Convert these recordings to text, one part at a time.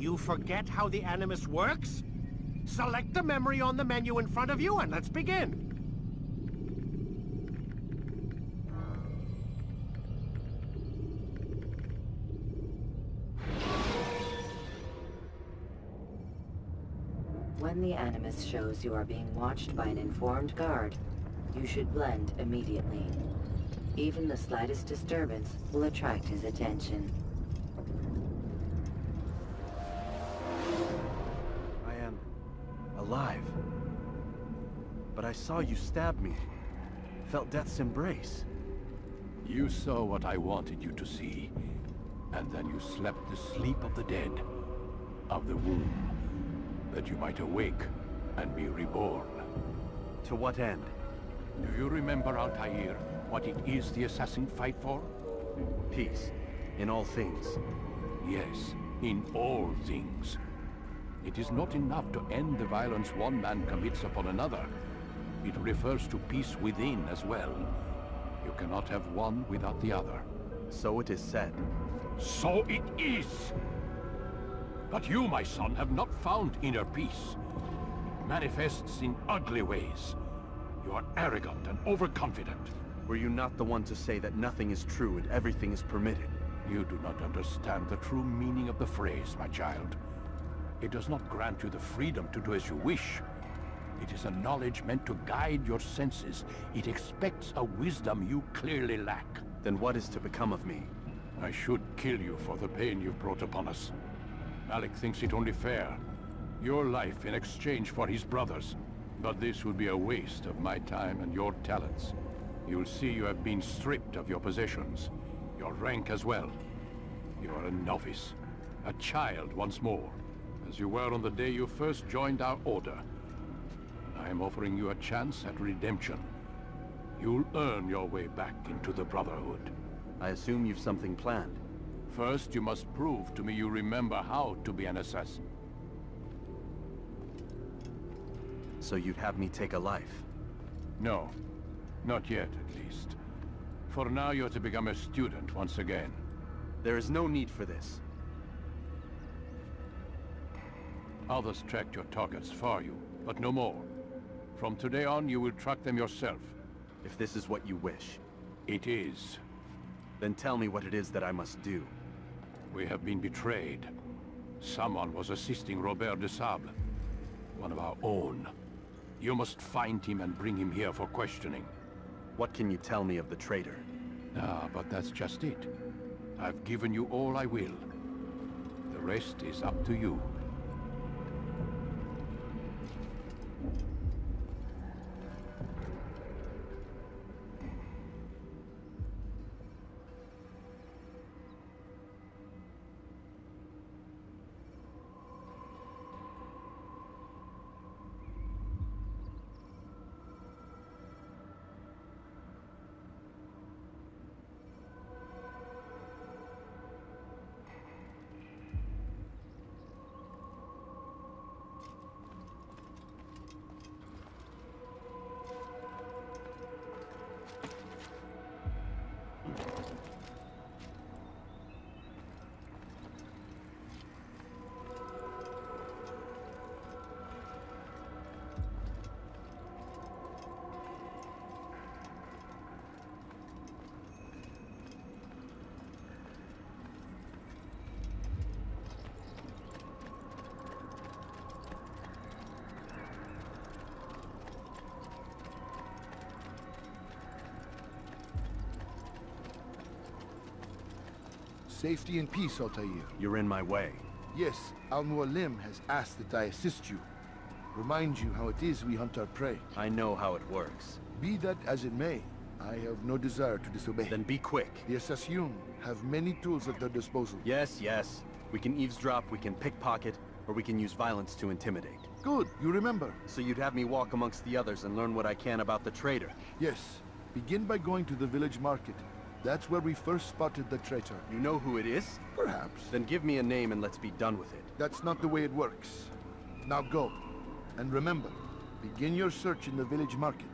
You forget how the Animus works? Select the memory on the menu in front of you and let's begin. When the Animus shows you are being watched by an informed guard, you should blend immediately. Even the slightest disturbance will attract his attention. I am alive. But I saw you stab me. Felt death's embrace. You saw what I wanted you to see. And then you slept the sleep of the dead, of the womb, that you might awake and be reborn. To what end? Do you remember, Altair, what it is the assassin fight for? Peace. In all things. Yes, in all things. It is not enough to end the violence one man commits upon another. It refers to peace within as well. You cannot have one without the other. So it is said. So it is! But you, my son, have not found inner peace. It manifests in ugly ways. You are arrogant and overconfident. Were you not the one to say that nothing is true and everything is permitted? You do not understand the true meaning of the phrase, my child. It does not grant you the freedom to do as you wish. It is a knowledge meant to guide your senses. It expects a wisdom you clearly lack. Then what is to become of me? I should kill you for the pain you've brought upon us. Malik thinks it only fair. Your life in exchange for his brother's. But this would be a waste of my time and your talents. You'll see you have been stripped of your possessions. Your rank as well. You are a novice. A child once more. As you were on the day you first joined our order. I am offering you a chance at redemption. You'll earn your way back into the Brotherhood. I assume you've something planned. First, you must prove to me you remember how to be an assassin. So you'd have me take a life? No. Not yet, at least. For now, you're to become a student once again. There is no need for this. Others tracked your targets for you, but no more. From today on, you will track them yourself. If this is what you wish. It is. Then tell me what it is that I must do. We have been betrayed. Someone was assisting Robert de Sable, one of our own. You must find him and bring him here for questioning. What can you tell me of the traitor? Ah, but that's just it. I've given you all I will. The rest is up to you. Safety and peace, Altair. You're in my way. Yes, Al-Mualim has asked that I assist you. Remind you how it is we hunt our prey. I know how it works. Be that as it may, I have no desire to disobey. Then be quick. The Assassin have many tools at their disposal. Yes, yes. We can eavesdrop, we can pickpocket, or we can use violence to intimidate. Good, you remember. So you'd have me walk amongst the others and learn what I can about the traitor? Yes. Begin by going to the village market. That's where we first spotted the traitor. You know who it is? Perhaps. Then give me a name and let's be done with it. That's not the way it works. Now go. And remember, begin your search in the village market.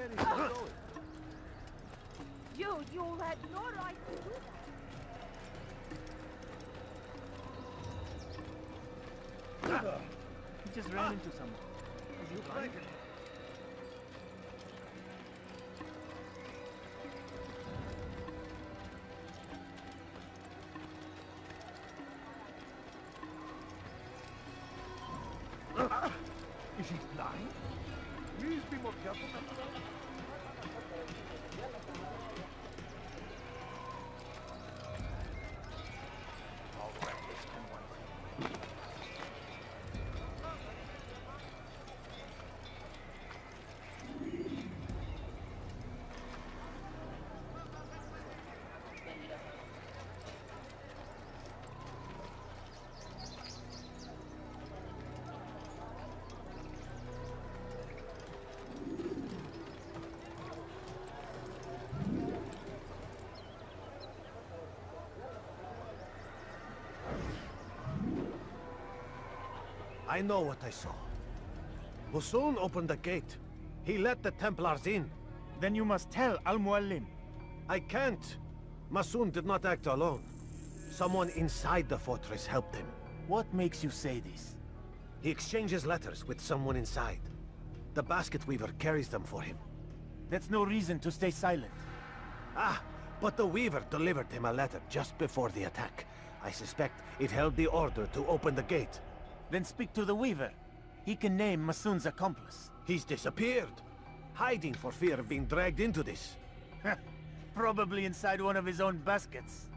where is he going? You had no right to do that. He just ran into someone. Is he blind? Is he blind? Please be more careful. I know what I saw. Masoon opened the gate. He let the Templars in. Then you must tell Al-Mualim. I can't. Masoon did not act alone. Someone inside the fortress helped him. What makes you say this? He exchanges letters with someone inside. The basket weaver carries them for him. That's no reason to stay silent. Ah, but the weaver delivered him a letter just before the attack. I suspect it held the order to open the gate. Then speak to the Weaver. He can name Masoon's accomplice. He's disappeared, hiding for fear of being dragged into this. Probably inside one of his own baskets.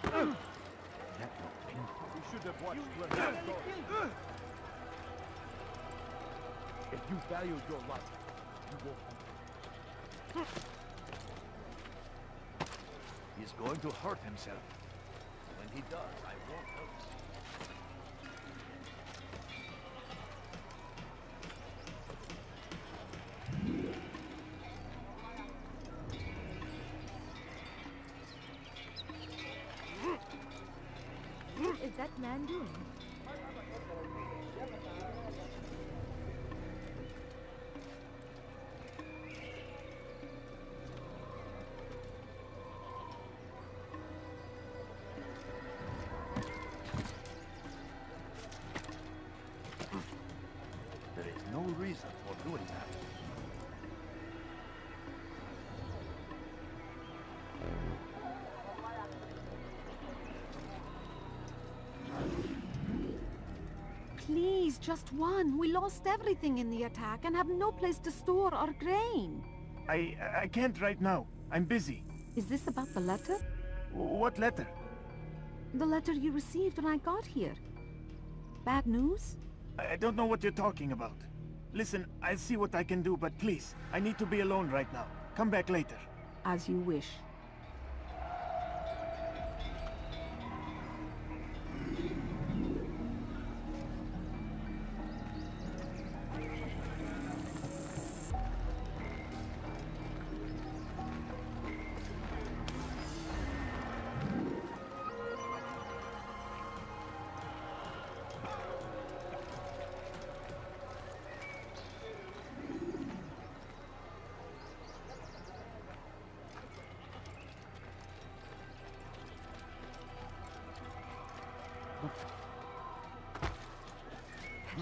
We should have watched where he was going. If you value your life, you won't. He's going to hurt himself. When he does, I won't notice. What is that man doing? There is no reason for doing that. Please, just one. We lost everything in the attack and have no place to store our grain. I can't right now. I'm busy. Is this about the letter? What letter? The letter you received when I got here. Bad news? I don't know what you're talking about. Listen, I'll see what I can do, but please, I need to be alone right now. Come back later. As you wish.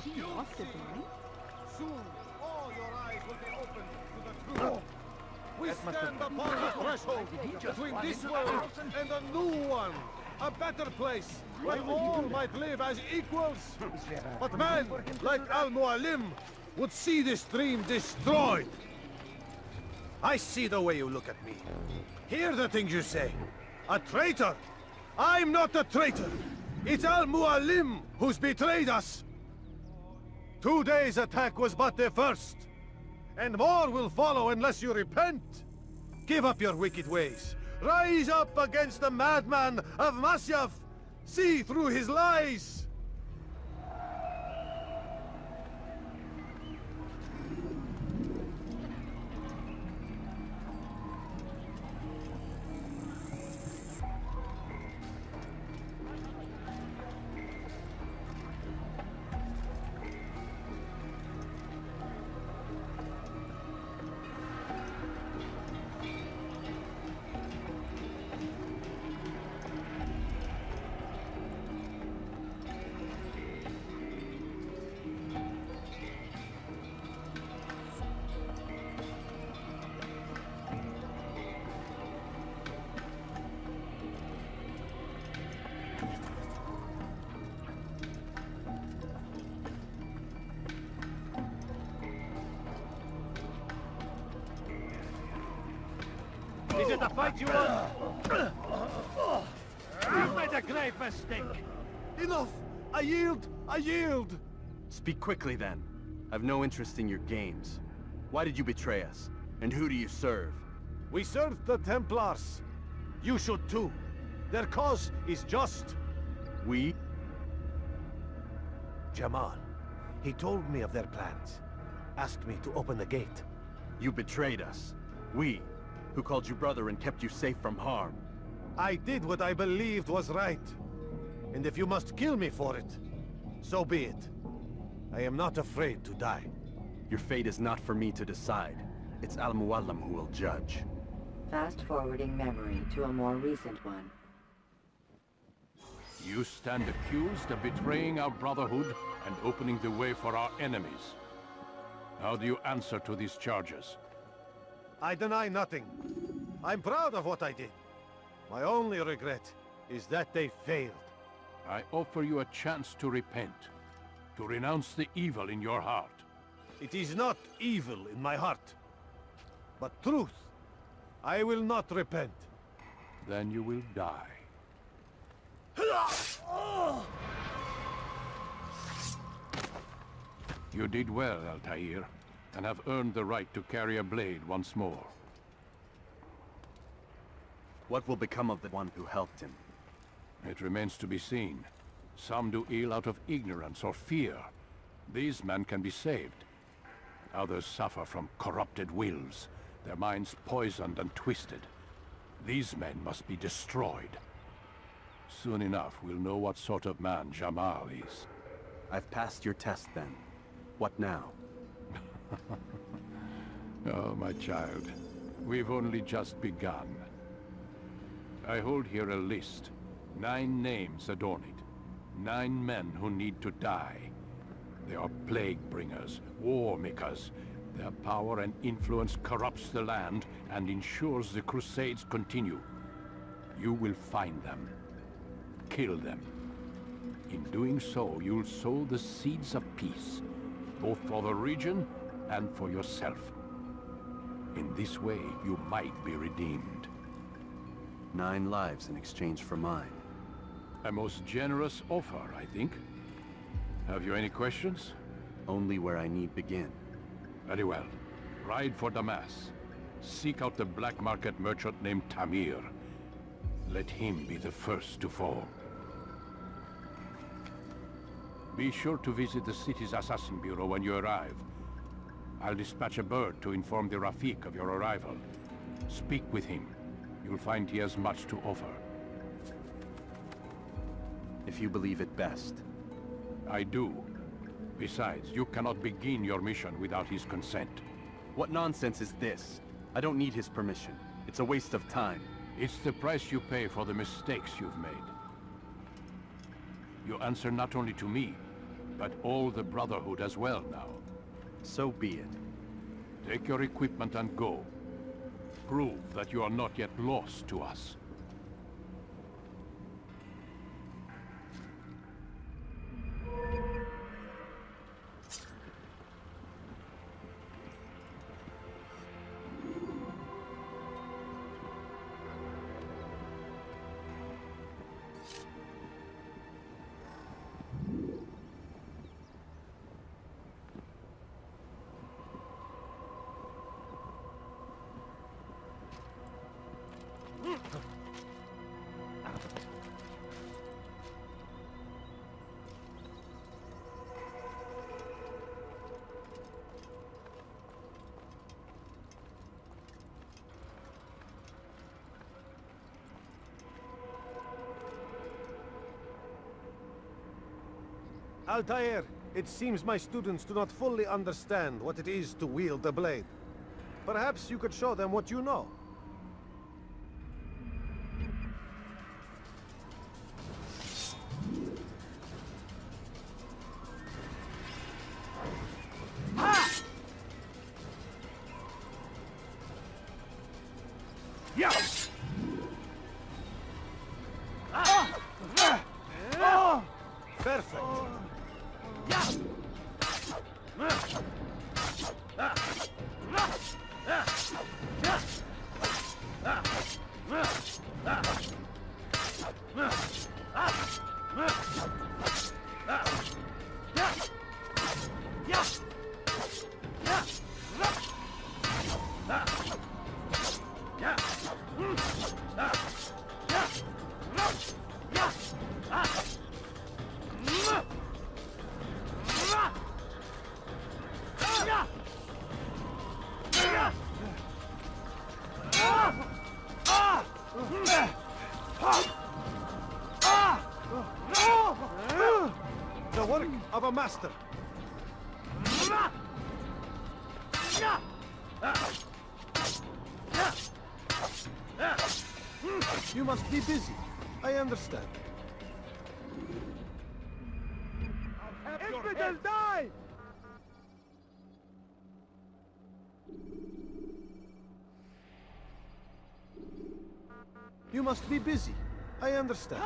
He lost it, right? Soon, all your eyes will be opened to the truth. We stand upon the threshold between this world and a new one. A better place where all might live as equals. But man, like Al-Mualim, would see this dream destroyed. I see the way you look at me. Hear the things you say. A traitor! I'm not a traitor! It's Al-Mualim who's betrayed us! Today's attack was but the first. And more will follow unless you repent. Give up your wicked ways. Rise up against the madman of Masyaf. See through his lies. Is it a fight you want? You made a grave mistake. Enough! I yield! I yield! Speak quickly then. I've no interest in your games. Why did you betray us? And who do you serve? We serve the Templars. You should too. Their cause is just. We? Jamal. He told me of their plans. Asked me to open the gate. You betrayed us. We, who called you brother and kept you safe from harm. I did what I believed was right. And if you must kill me for it, so be it. I am not afraid to die. Your fate is not for me to decide. It's Al-Mualim who will judge. Fast-forwarding memory to a more recent one. You stand accused of betraying our Brotherhood and opening the way for our enemies. How do you answer to these charges? I deny nothing. I'm proud of what I did. My only regret is that they failed. I offer you a chance to repent, to renounce the evil in your heart. It is not evil in my heart, but truth. I will not repent. Then you will die. You did well, Altair, and have earned the right to carry a blade once more. What will become of the one who helped him? It remains to be seen. Some do ill out of ignorance or fear. These men can be saved. Others suffer from corrupted wills, their minds poisoned and twisted. These men must be destroyed. Soon enough, we'll know what sort of man Jamal is. I've passed your test then. What now? Oh, my child. We've only just begun. I hold here a list. 9 names adorn it. 9 men who need to die. They are plague bringers, war makers. Their power and influence corrupts the land and ensures the Crusades continue. You will find them. Kill them. In doing so, you'll sow the seeds of peace, both for the region and for yourself. In this way, you might be redeemed. 9 lives in exchange for mine. A most generous offer, I think. Have you any questions? Only where I need begin. Very well. Ride for Damas. Seek out the black market merchant named Tamir. Let him be the first to fall. Be sure to visit the city's assassin bureau when you arrive. I'll dispatch a bird to inform the Rafik of your arrival. Speak with him. You'll find he has much to offer. If you believe it best. I do. Besides, you cannot begin your mission without his consent. What nonsense is this? I don't need his permission. It's a waste of time. It's the price you pay for the mistakes you've made. You answer not only to me, but all the Brotherhood as well now. So be it. Take your equipment and go. Prove that you are not yet lost to us. Altair, it seems my students do not fully understand what it is to wield the blade. Perhaps you could show them what you know. Perfect. work of a master. You must be busy. I understand. Infidels die! You must be busy. I understand.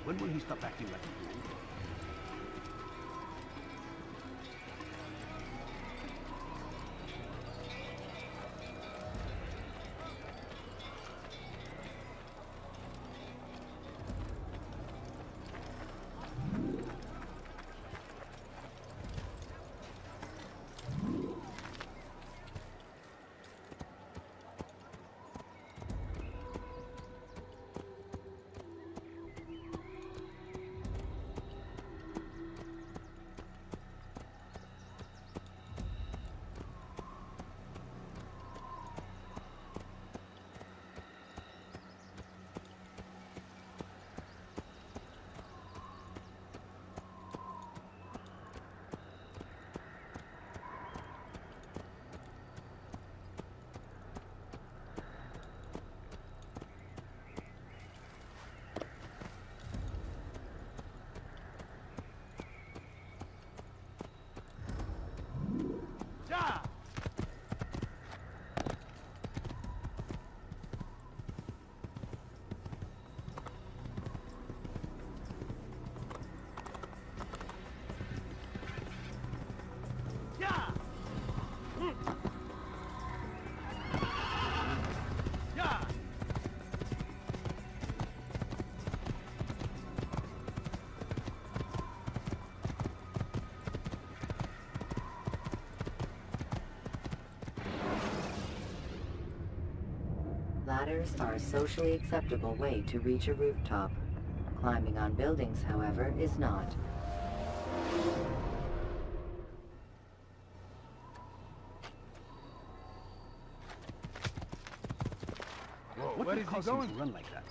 When will he stop acting like a fool? Ladders are a socially acceptable way to reach a rooftop. Climbing on buildings, however, is not. Where did he go? Run like that.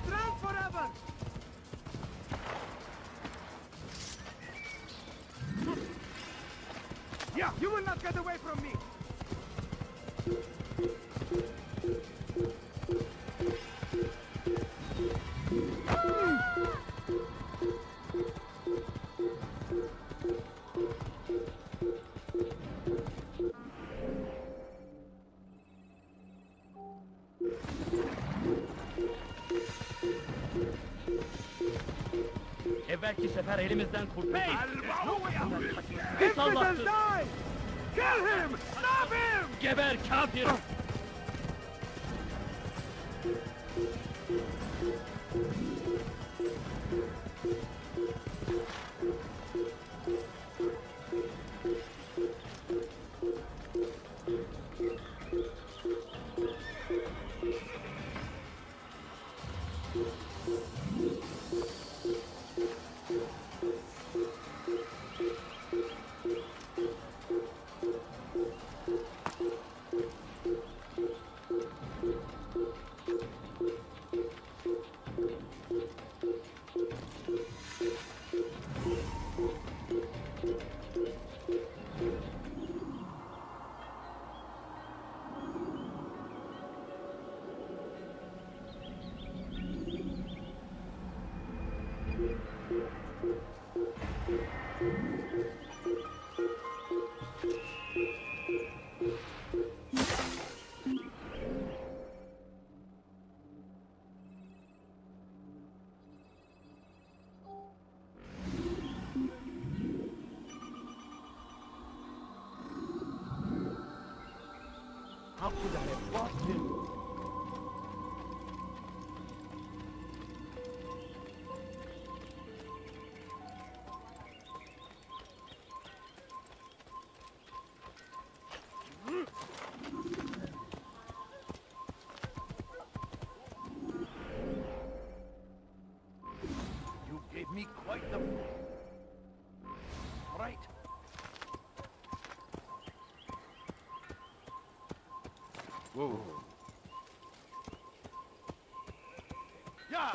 not drown forever! Yeah, you will not get away from me! Evvelki sefer elimizden kurtulduk. His will die! Kill him! Stop him! Geber kafir! How could I have lost him? You gave me quite the... Right. Whoa. Yeah!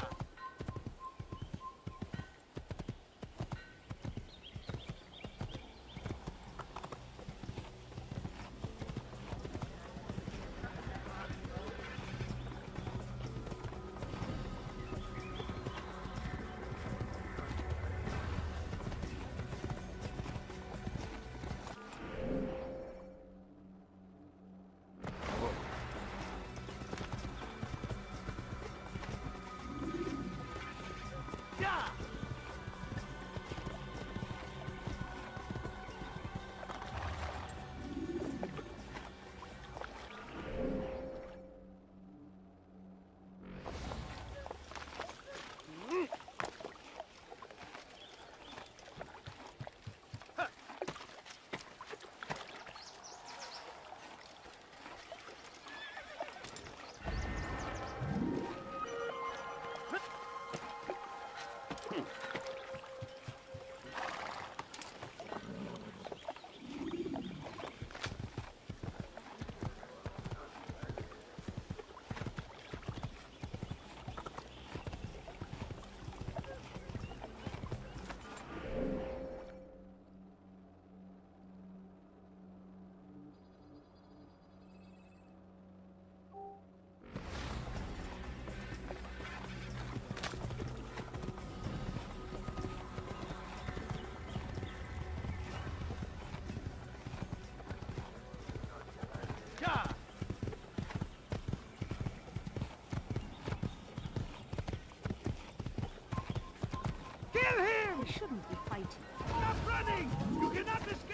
Kill him! We shouldn't be fighting. Stop running! You cannot escape!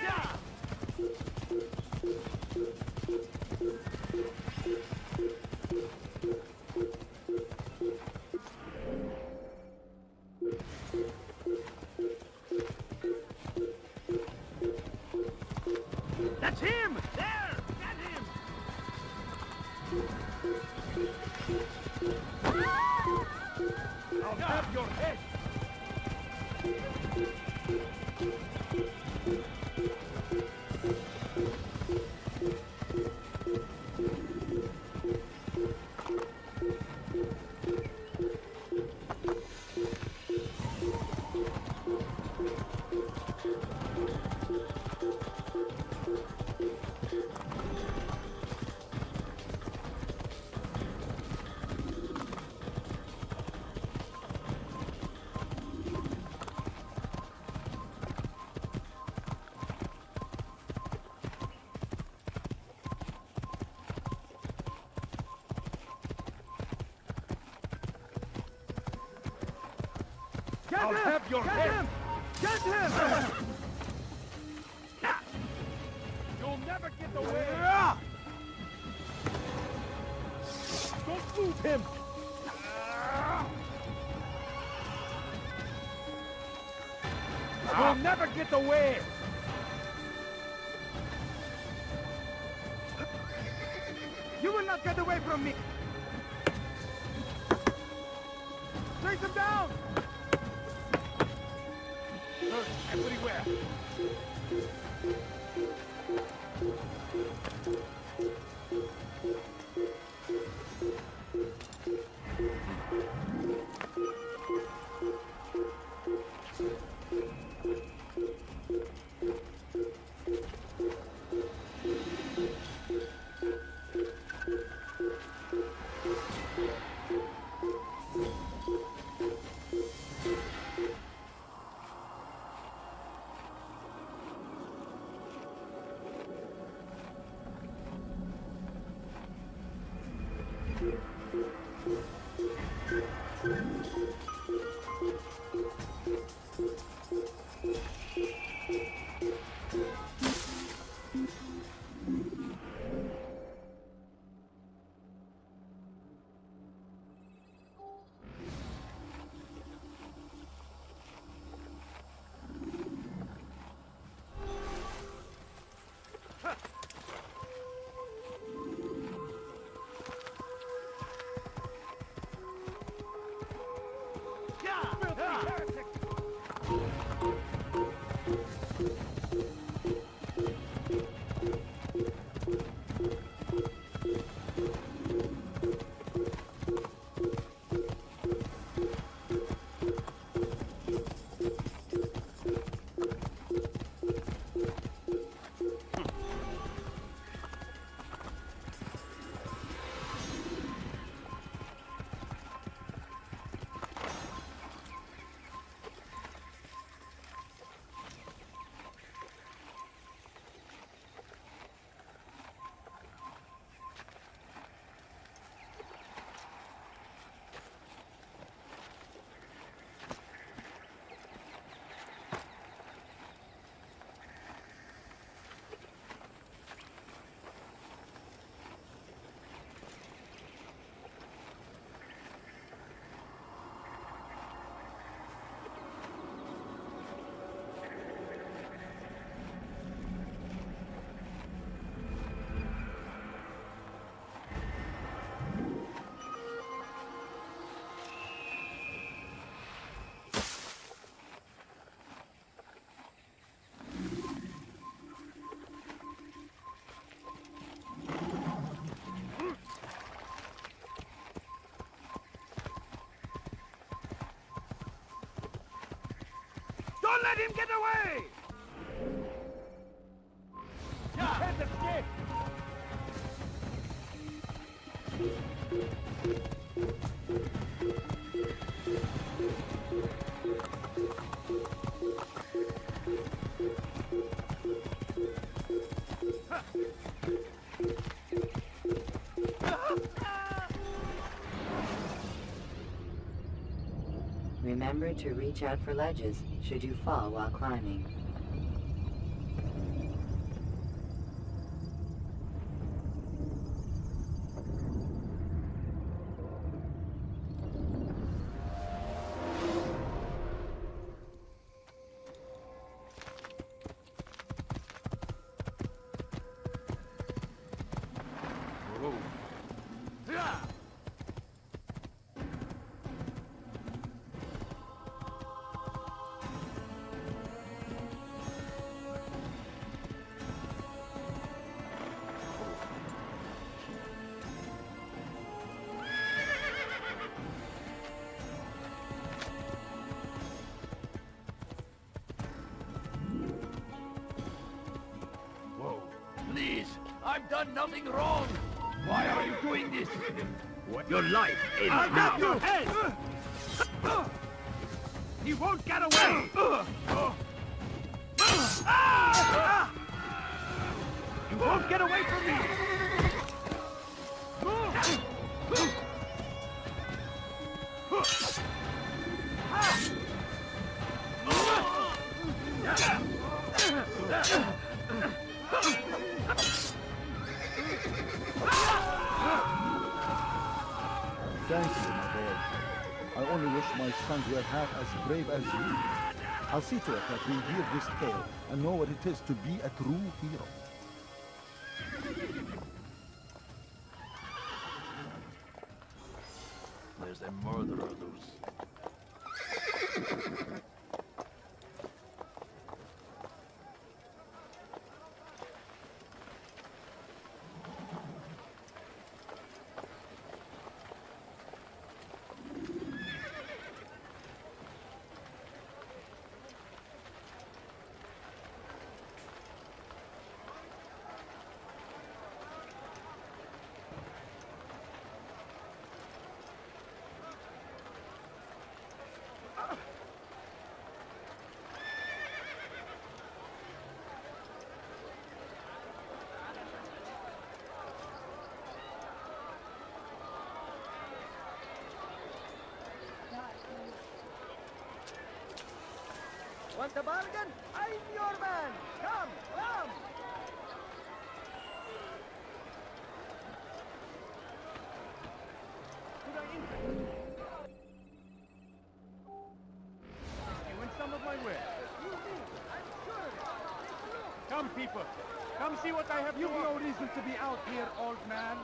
That's him! There! Get him! I'll have your head! I'll have your head! Get him! You'll never get away! Don't move him! You'll never get away! You will not get away from me! Chase him down! Search everywhere! Don't let him get away! You can't escape! Remember to reach out for ledges should you fall while climbing. Please, I've done nothing wrong. Why are you doing this? Your life ends now. I'll get your head! He won't get away! You won't get away from me! Thank you, my boy. I only wish my sons were half as brave as you. I'll see to it that we hear this tale and know what it is to be a true hero. There's a murderer loose. Want a bargain? I'm your man! Come, come! You want some of my wares? Come, people. Come see what I have. You've no reason to be out here, old man.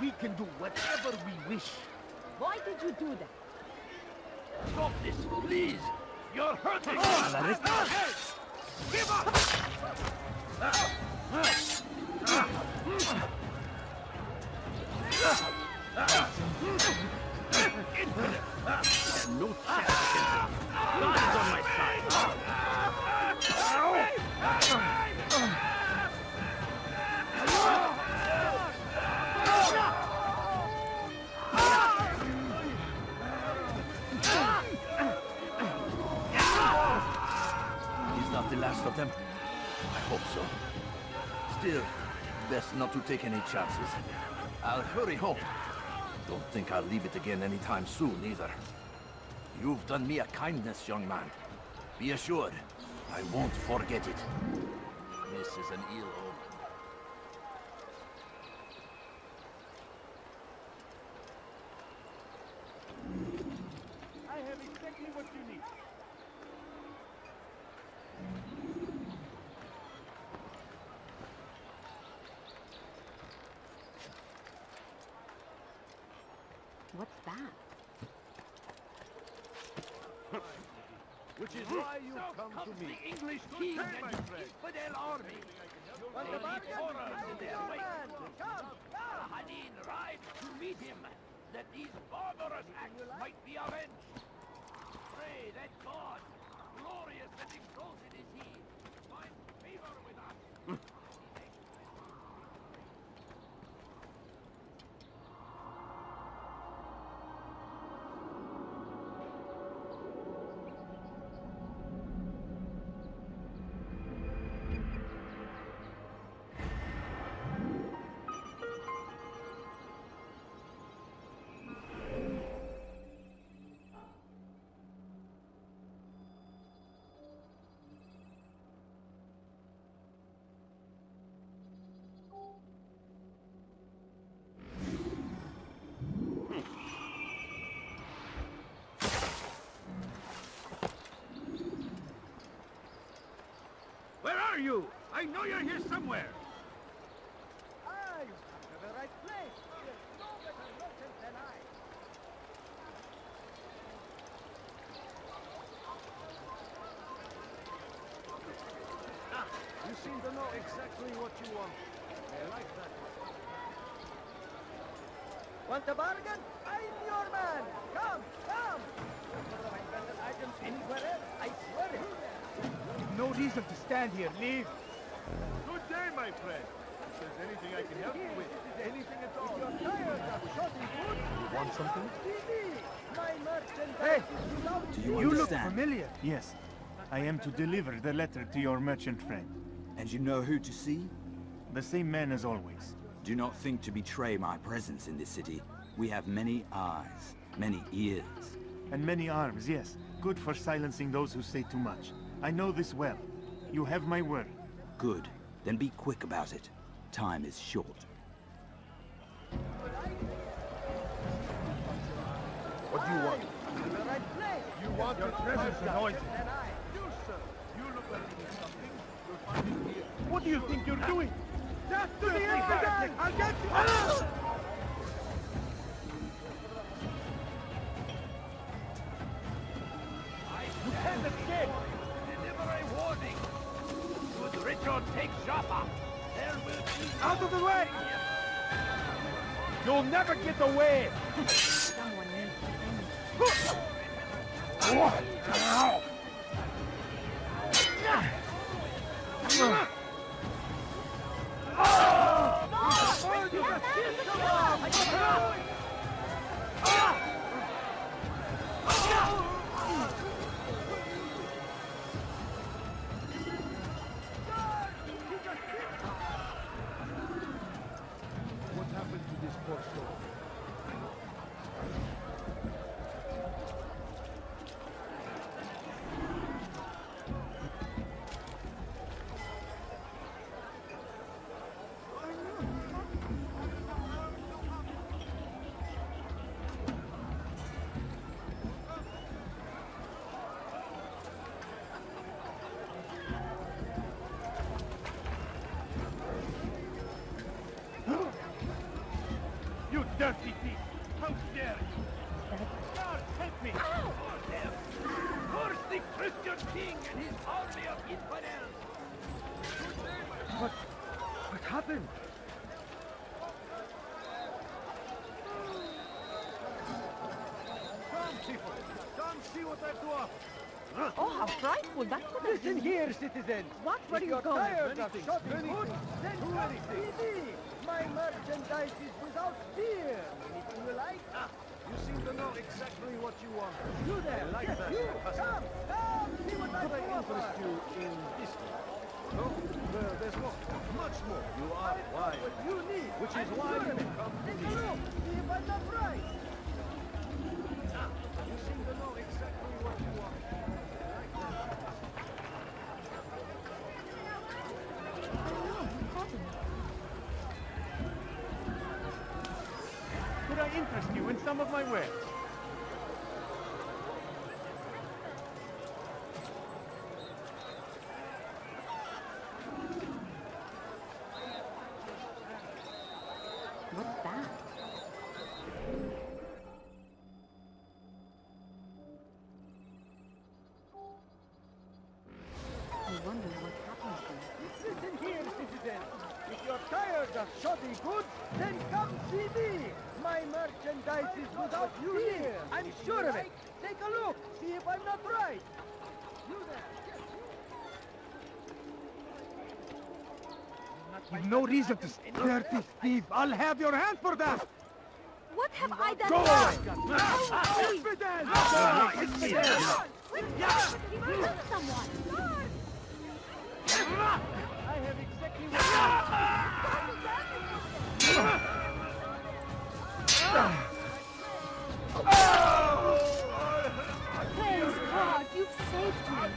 We can do whatever we wish. Why did you do that? Stop this, please! You're hurting us! Give up! No chance against him. God is on my side. The last of them? I hope so. Still, best not to take any chances. I'll hurry home. Don't think I'll leave it again anytime soon, either. You've done me a kindness, young man. Be assured, I won't forget it. This is an ill omen. I have exactly what you need. What's that? Which is why you come to me. The English king and his infidel army. Horrors in their wake. Hadin rides to meet him, that these barbarous acts might be avenged. Pray that God, glorious and exalted is he, find favor with us. You! I know you're here somewhere! Ah, you've come to the right place. There's no better merchant than I. Ah, you seem to know exactly what you want. I like that. Want a bargain? I'm your man! Come, come! Don't find better items anywhere else, I swear it. No reason to stand here. Leave. Good day, my friend. If there's anything I can help you with, anything at all. If you're tired of shorting food, You want something? my merchandise Hey! is without Do you You look understand? familiar. Yes, I am to deliver the letter to your merchant friend. And you know who to see? The same man as always. Do not think to betray my presence in this city. We have many eyes, many ears. And many arms, yes. Good for silencing those who say too much. I know this well. You have my word. Good. Then be quick about it. Time is short. What do you want? The right place. You want your presence annoys me. And I. You, sir. You look like you need something. You'll find it here. What do you think you're doing? Death to the infidel! I'll get you! You can't escape! Deliver a warning! Should Richard take Jaffa, there will be... Out of the way! You'll never get away! Someone needs to What happened to this poor soul? You dirty thief! How dare you! Guards, help me! Curse the Christian king and his army of infidels! What happened? Come, people. Come see what I've to offer. Oh, how frightful. That could have Listen been... here, citizens! What? Where are If you you're going? tired Many of things, shopping many goods, things. then Too come many see me! My merchandise is without fear! Anything you like? You seem to know exactly what you want. You there! I like Yes, that. you! Pascal. Come! See what I Could I can interest offer! you in this one? No? Well, there's more. Much more. You are I know wise. what you need! Which is I'm why sure you of it. come to Take me. a look! See if I'm not right! You seem to know exactly what you want. I like that. Could I interest you in some of my wares? What's that? I wonder what happened here. Listen here, citizens! If you're tired of shoddy goods, then come see me! My merchandise is without fear! I'm sure of it! Take a look! See if I'm not right! You there! You've no reason to stare this thief. I'll have your hand for that! What have I done? Go wrong? away! Infidel! He murdered someone! I have exactly what Praise God, you've saved me.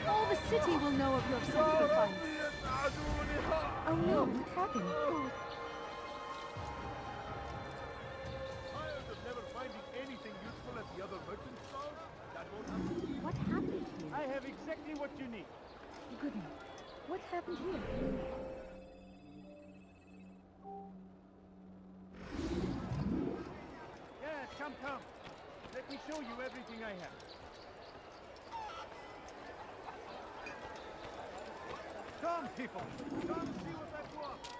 All the city will know of your sacrifice. Oh no, what happened? Tired of never finding anything useful at the other merchant stalls? That won't happen. What happened here? I have exactly what you need. Goodness. What happened here? Yes, come. Let me show you everything I have. Come, people. Come see what I've to offer.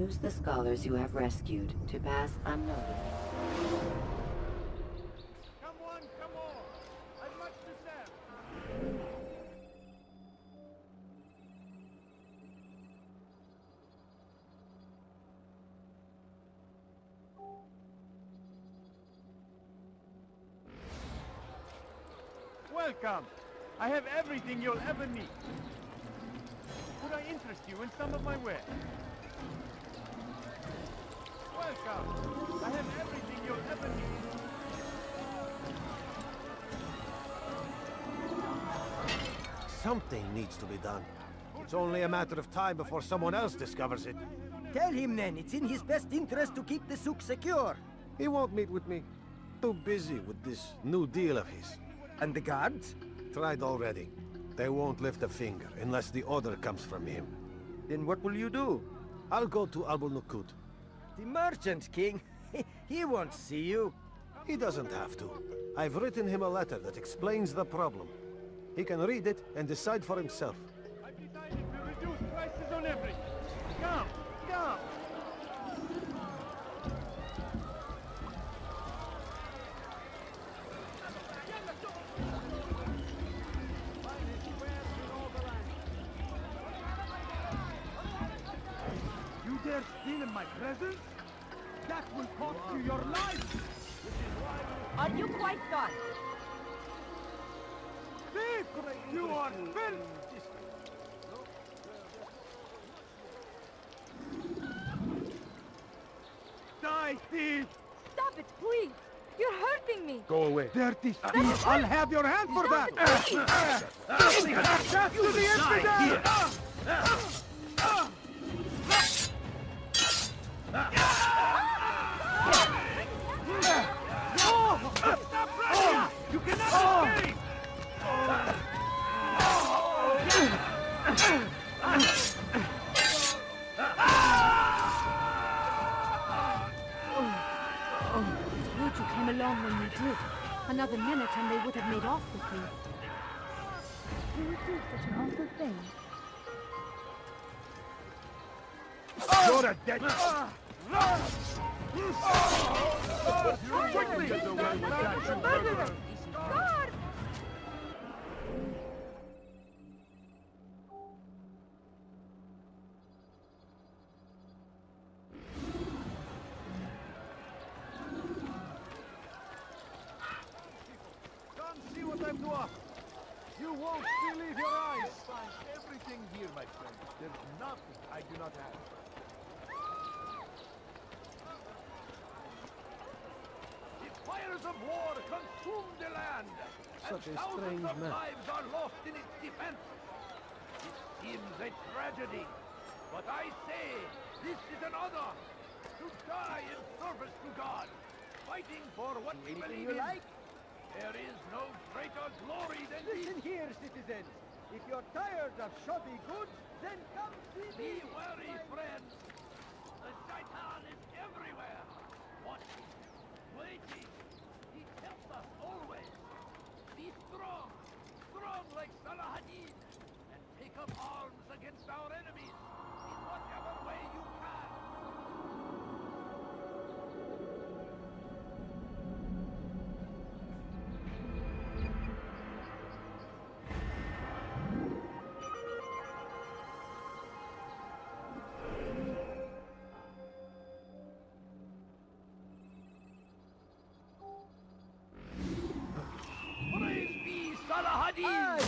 Use the scholars you have rescued to pass unnoticed. Come on, come on! I'd much to serve! Welcome! I have everything you'll ever need. Could I interest you in some of my wares? Welcome! I have everything you'll ever need. Something needs to be done. It's only a matter of time before someone else discovers it. Tell him then, it's in his best interest to keep the souk secure. He won't meet with me. Too busy with this new deal of his. And the guards? Tried already. They won't lift a finger unless the order comes from him. Then what will you do? I'll go to Albul Nukud. The Merchant King? He won't see you. He doesn't have to. I've written him a letter that explains the problem. He can read it and decide for himself. I've decided to reduce prices on everything. Come, come! You dare steal in my presence? That will cost you your life! Are you quite done? Thief! You are filth! Die, thief! Stop it, please! You're hurting me! Go away. Dirty thief! I'll have your hand for that! Death to the infidel! Stop running! You cannot escape! Good you came along when you did. Another minute and they would have made off with you. You would do such an awful thing. You're a dead... Quickly! Get away with that, you murderer! God! Come see what I've to offer. You won't believe your eyes. Find everything here, my friend. There's nothing I do not have. The fires of war consume the land. Such and a strange thousands of man. lives are lost in its defense. It seems a tragedy. But I say, this is an honor. To die in service to God. Fighting for what we believe in. There is no greater glory than Listen here, citizens. If you're tired of shoddy goods, then come see me. Be wary, friends. The Shaitan is everywhere. Watching, waiting. He helps us always. Be strong. Strong like Salahadin. And take up arms against our enemies. In whatever way you can. Praise be Salahadin!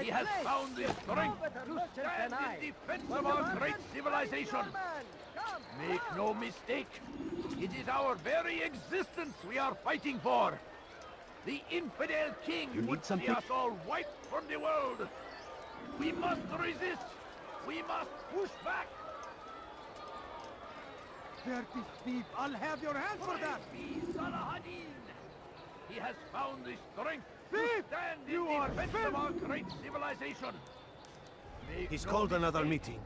He has found the strength to stand in defense of our great civilization. Make no mistake, it is our very existence we are fighting for. The infidel king would see us all wiped from the world. We must resist. We must push back. Dirty thief, I'll have your hand for that. Praise be Salahadin. He has found the strength to stand in defense of our great civilization. Make He's no called another mistake,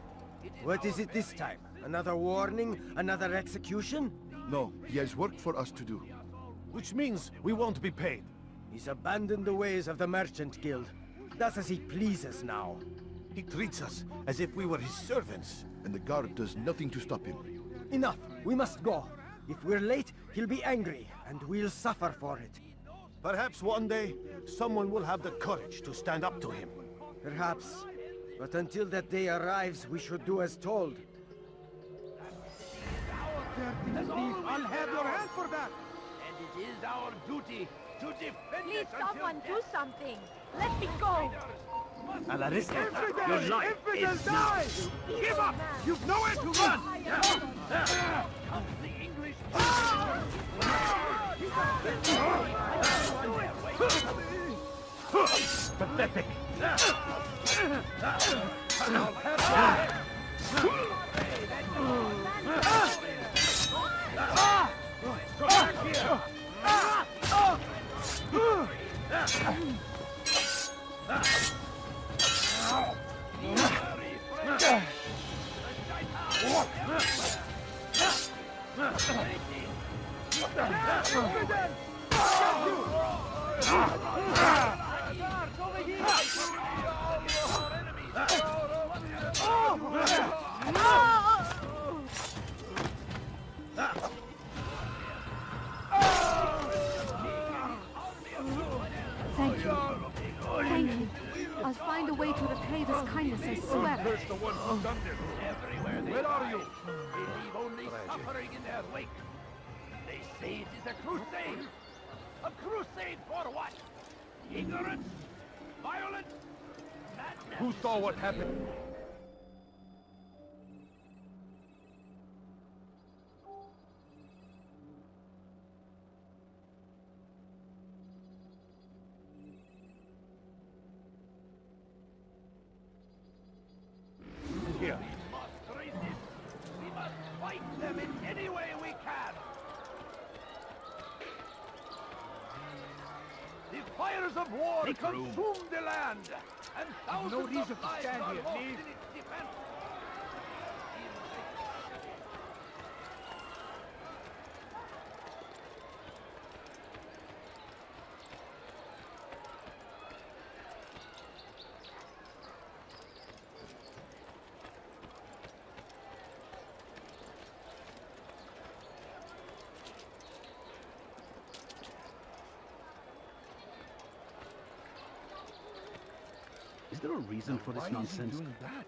meeting. What is it this time? Another warning? Another execution? No, he has work for us to do. Which means we won't be paid. He's abandoned the ways of the Merchant Guild. Does as he pleases now. He treats us as if we were his servants. and the guard does nothing to stop him. Enough! We must go. If we're late, he'll be angry, and we'll suffer for it. Perhaps one day, someone will have the courage to stand up to him. Perhaps. But until that day arrives, we should do as told. I'll have your hand for that! And it is our duty to defend Please, it until someone do death. something. Let me go. Alarisca, your life is die! Give up! You've nowhere to run! Comes the English. pathetic. Thank you. Thank you. I'll find a way to repay this kindness, I swear. Curse the one who done this. Everywhere they are you? They leave only suffering in their wake. They say it is a crusade. A crusade for what? Ignorance? Violence? Madness? Who saw what happened? Here. We must resist. We must fight them in any way we can. The fires of war consume the land, and thousands of lives are lost in its defense. Is there a reason for this nonsense? Doing that?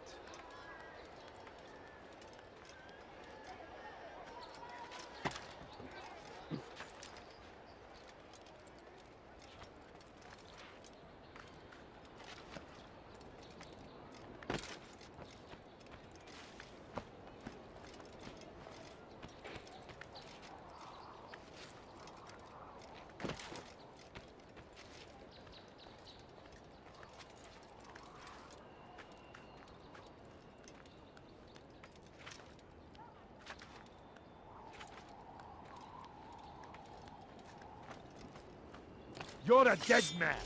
You're a dead man!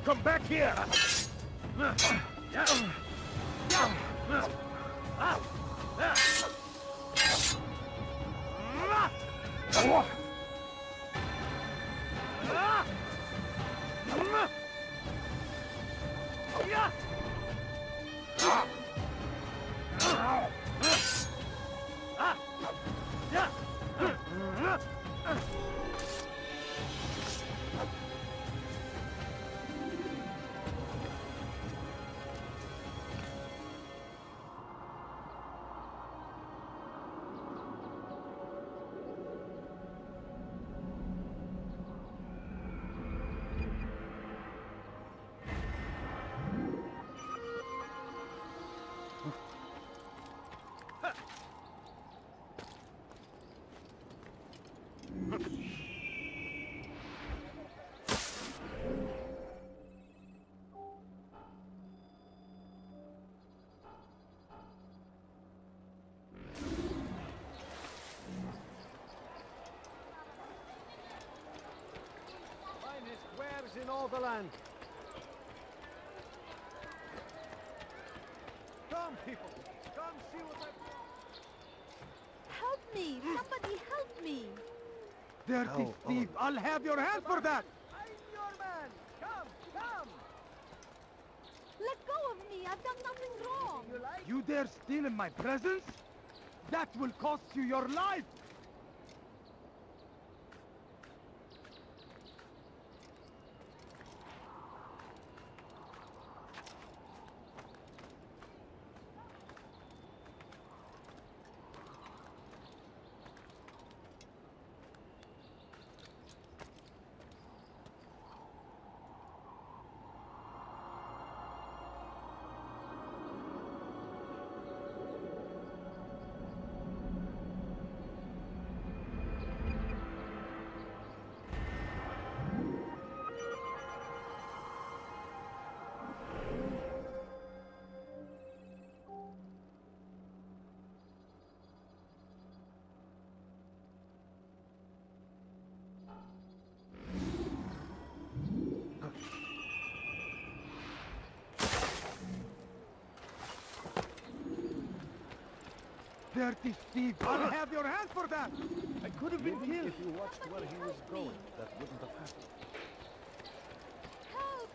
Come back here! Finest wares in all the land. Come, people. Come see what I've brought. Help me! Somebody help me! Dirty thief! I'll have your hand for that! I'm your man. Come, come. I've done nothing wrong. You dare steal in my presence? That will cost you your life! Dirty thief! I'll have your hand for that! I could have been killed! If you watched where he was going, that wouldn't have happened. Help!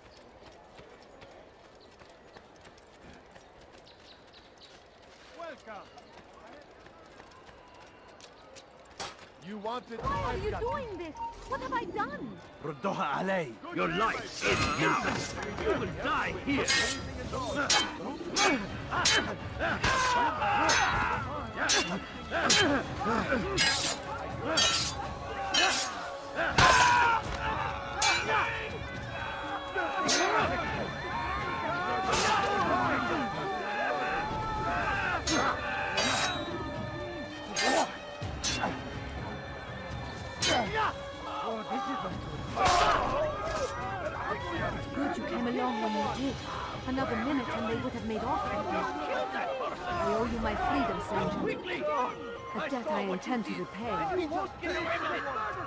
Welcome. You wanted. Why are you doing this? What have I done? Ruddoha alay! Your life is useless! You will die here! Good you came along when you did. Another minute and they would have made off with me. I owe you my freedom, Sergeant. A debt I intend to repay.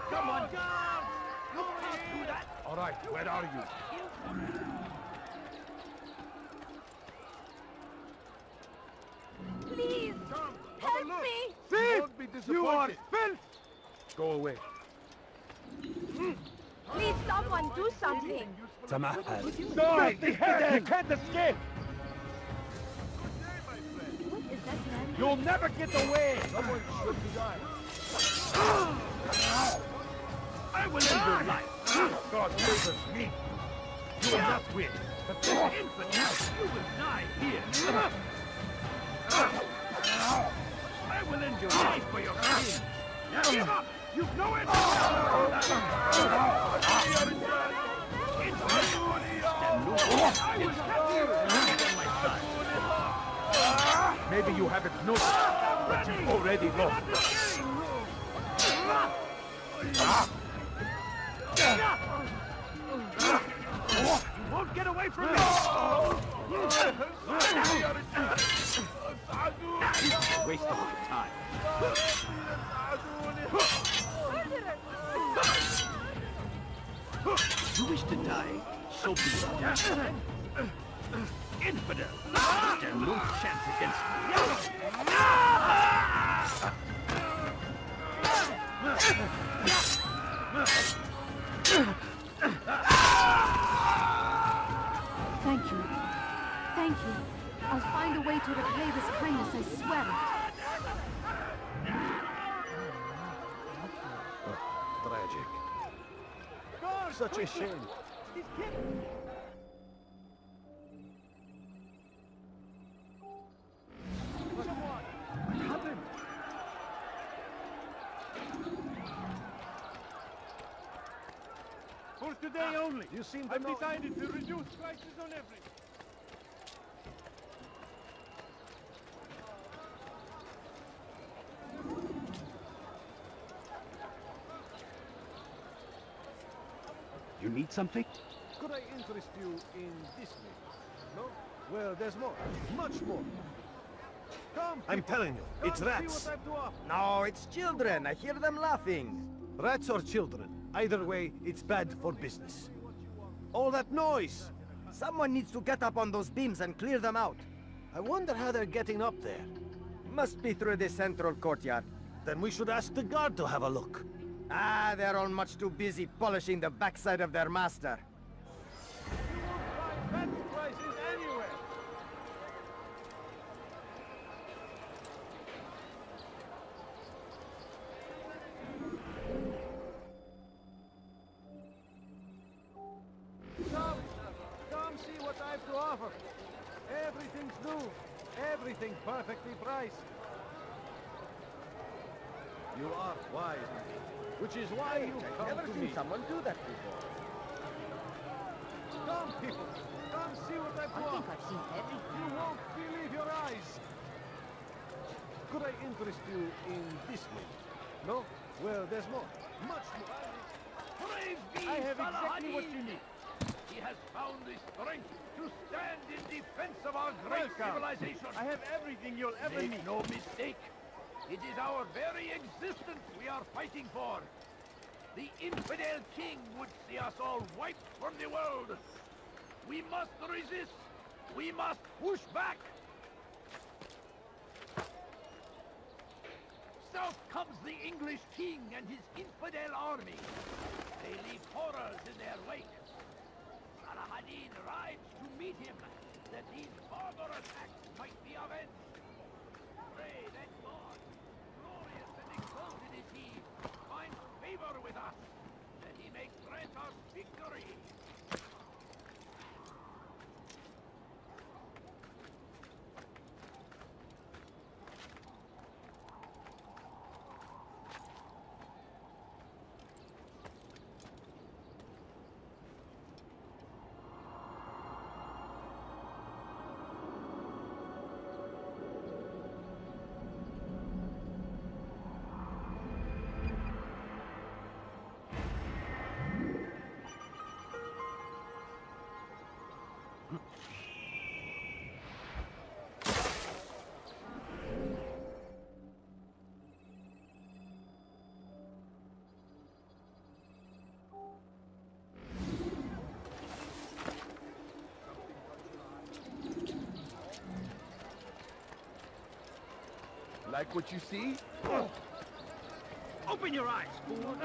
Come on! You can't do that! All right, where are you? Please! Help me! Don't be disappointed. You are filth! Go away. Please, someone do something. Die! You can't escape! What is that man? You'll never get away! Someone should die. I will end your life! God favors me. You will not win! But this infidel, you will die here! I will end your life for your sins! Give up! You know it! Maybe you haven't noticed, but you've already lost. You won't get away from me! Waste of my time. You wish to die, so be it. Infidel! Stand no chance against me. Thank you. Thank you. I'll find a way to repay this kindness, I swear it. Tragic. Such a shame. For today only. You seem to I've know. decided to reduce prices on everything. You need something? Could I interest you in this matter? No? Well, there's more. Much more. Come, I'm telling you, it's rats. No, it's children. I hear them laughing. Rats or children. Either way, it's bad for business. All that noise! Someone needs to get up on those beams and clear them out. I wonder how they're getting up there. Must be through the central courtyard. Then we should ask the guard to have a look. Ah, they're all much too busy polishing the backside of their master. perfectly priced. You are wise, which is why you come Never to seen me. someone do that before. Come, people, come see what I've I brought. think I've seen everything. You won't believe your eyes. Could I interest you in this lady? No? Well, there's more. Much more. Praise be I have exactly what Saladin! you need. He has found the strength to stand in defense of our great Welcome. civilization. I have everything you'll ever Make need. no mistake. It is our very existence we are fighting for. The infidel king would see us all wiped from the world. We must resist. We must push back. South comes the English king and his infidel army. They leave horrors in their wake. Saladin rides to meet him, that these barbarous acts might be avenged. Pray that God, glorious and exalted is he, finds favor with us, that he may grant us victory. Like what you see? Open your eyes, fool!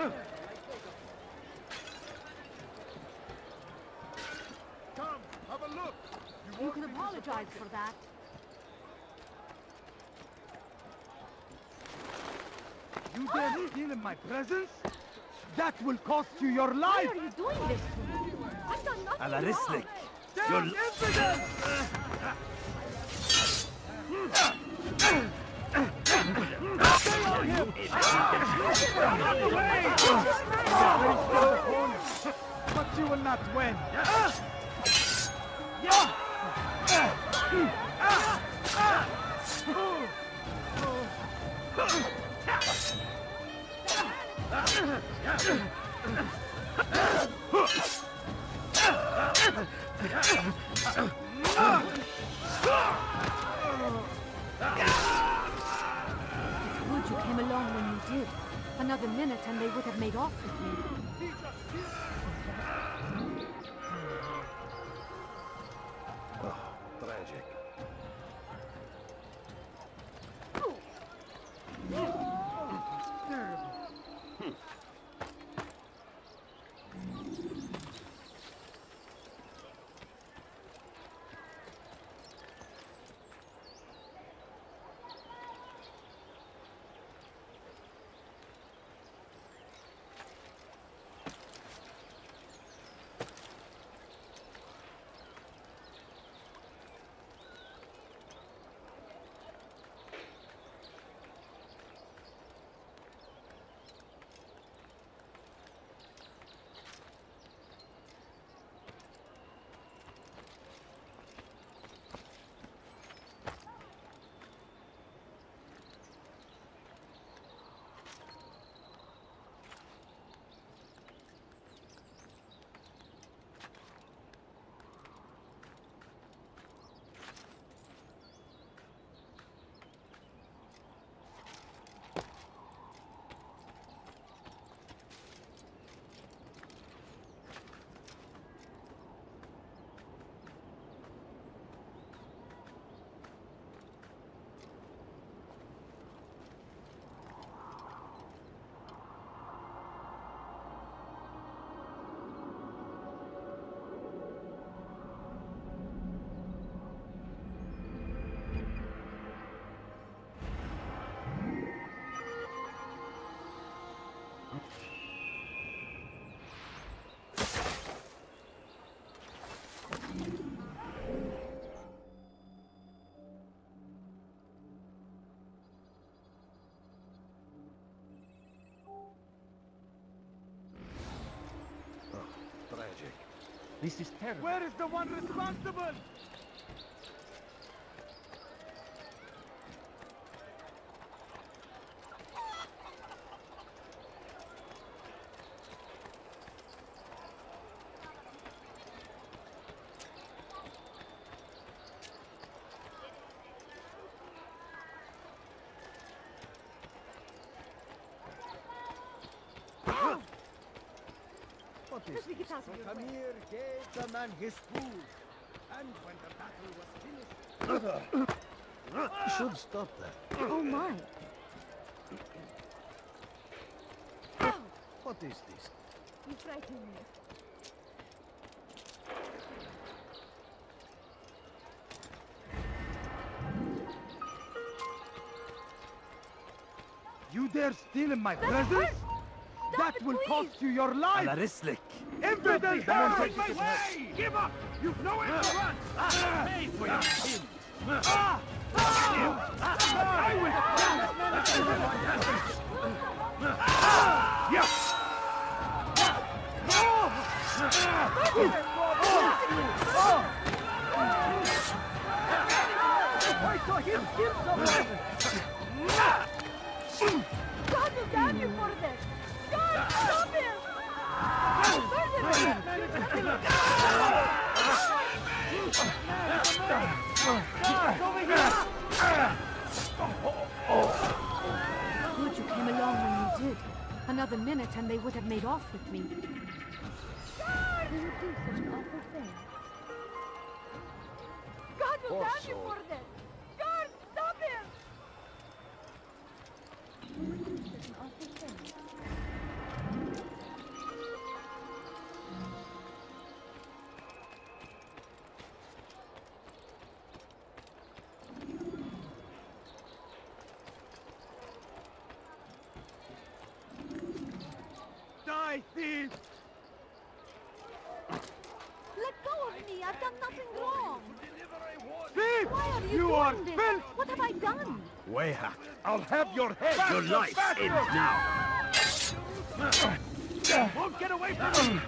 Come, have a look. You can apologize for that. You dare steal in my presence? That will cost you your Why life! are you doing this to me? I've done nothing Alarisnik! wrong. You're infidel! Stay on him! Run away! But you will not win! Good you came along when you did. Another minute and they would have made off with me. Tragic. This is terrible. Where is the one responsible? What is this? Tamir gave the man his food, and when the battle was finished... You should stop that. Oh my. What is this? You frighten me. You dare steal in my presence? That will cost you your life! Alarislik! Impudent! Out of my way! Give up! You've nowhere to run! Pay for your sins! I saw him kill someone! God will damn you for this! God, stop him! Good you came along when you did. Another minute and they would have made off with me. Who would do such an awful thing? God will damn you for this! God, stop him! Who would do such an awful thing? Die, thief! Let go of me! I've done nothing wrong! Thief! Why are you You are doing this? filth! What have I done? Wayhack! I'll have your head! Your life ends now! Won't get away from me!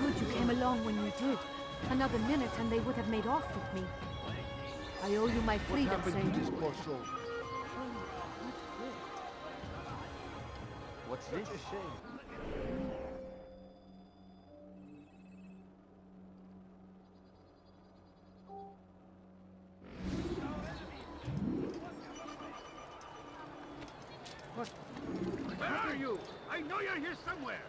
Good you came along when you did. Another minute and they would have made off with me. I owe you my freedom, What happened to Saint. this poor soul? What's this? A shame. Where are you? I know you're here somewhere!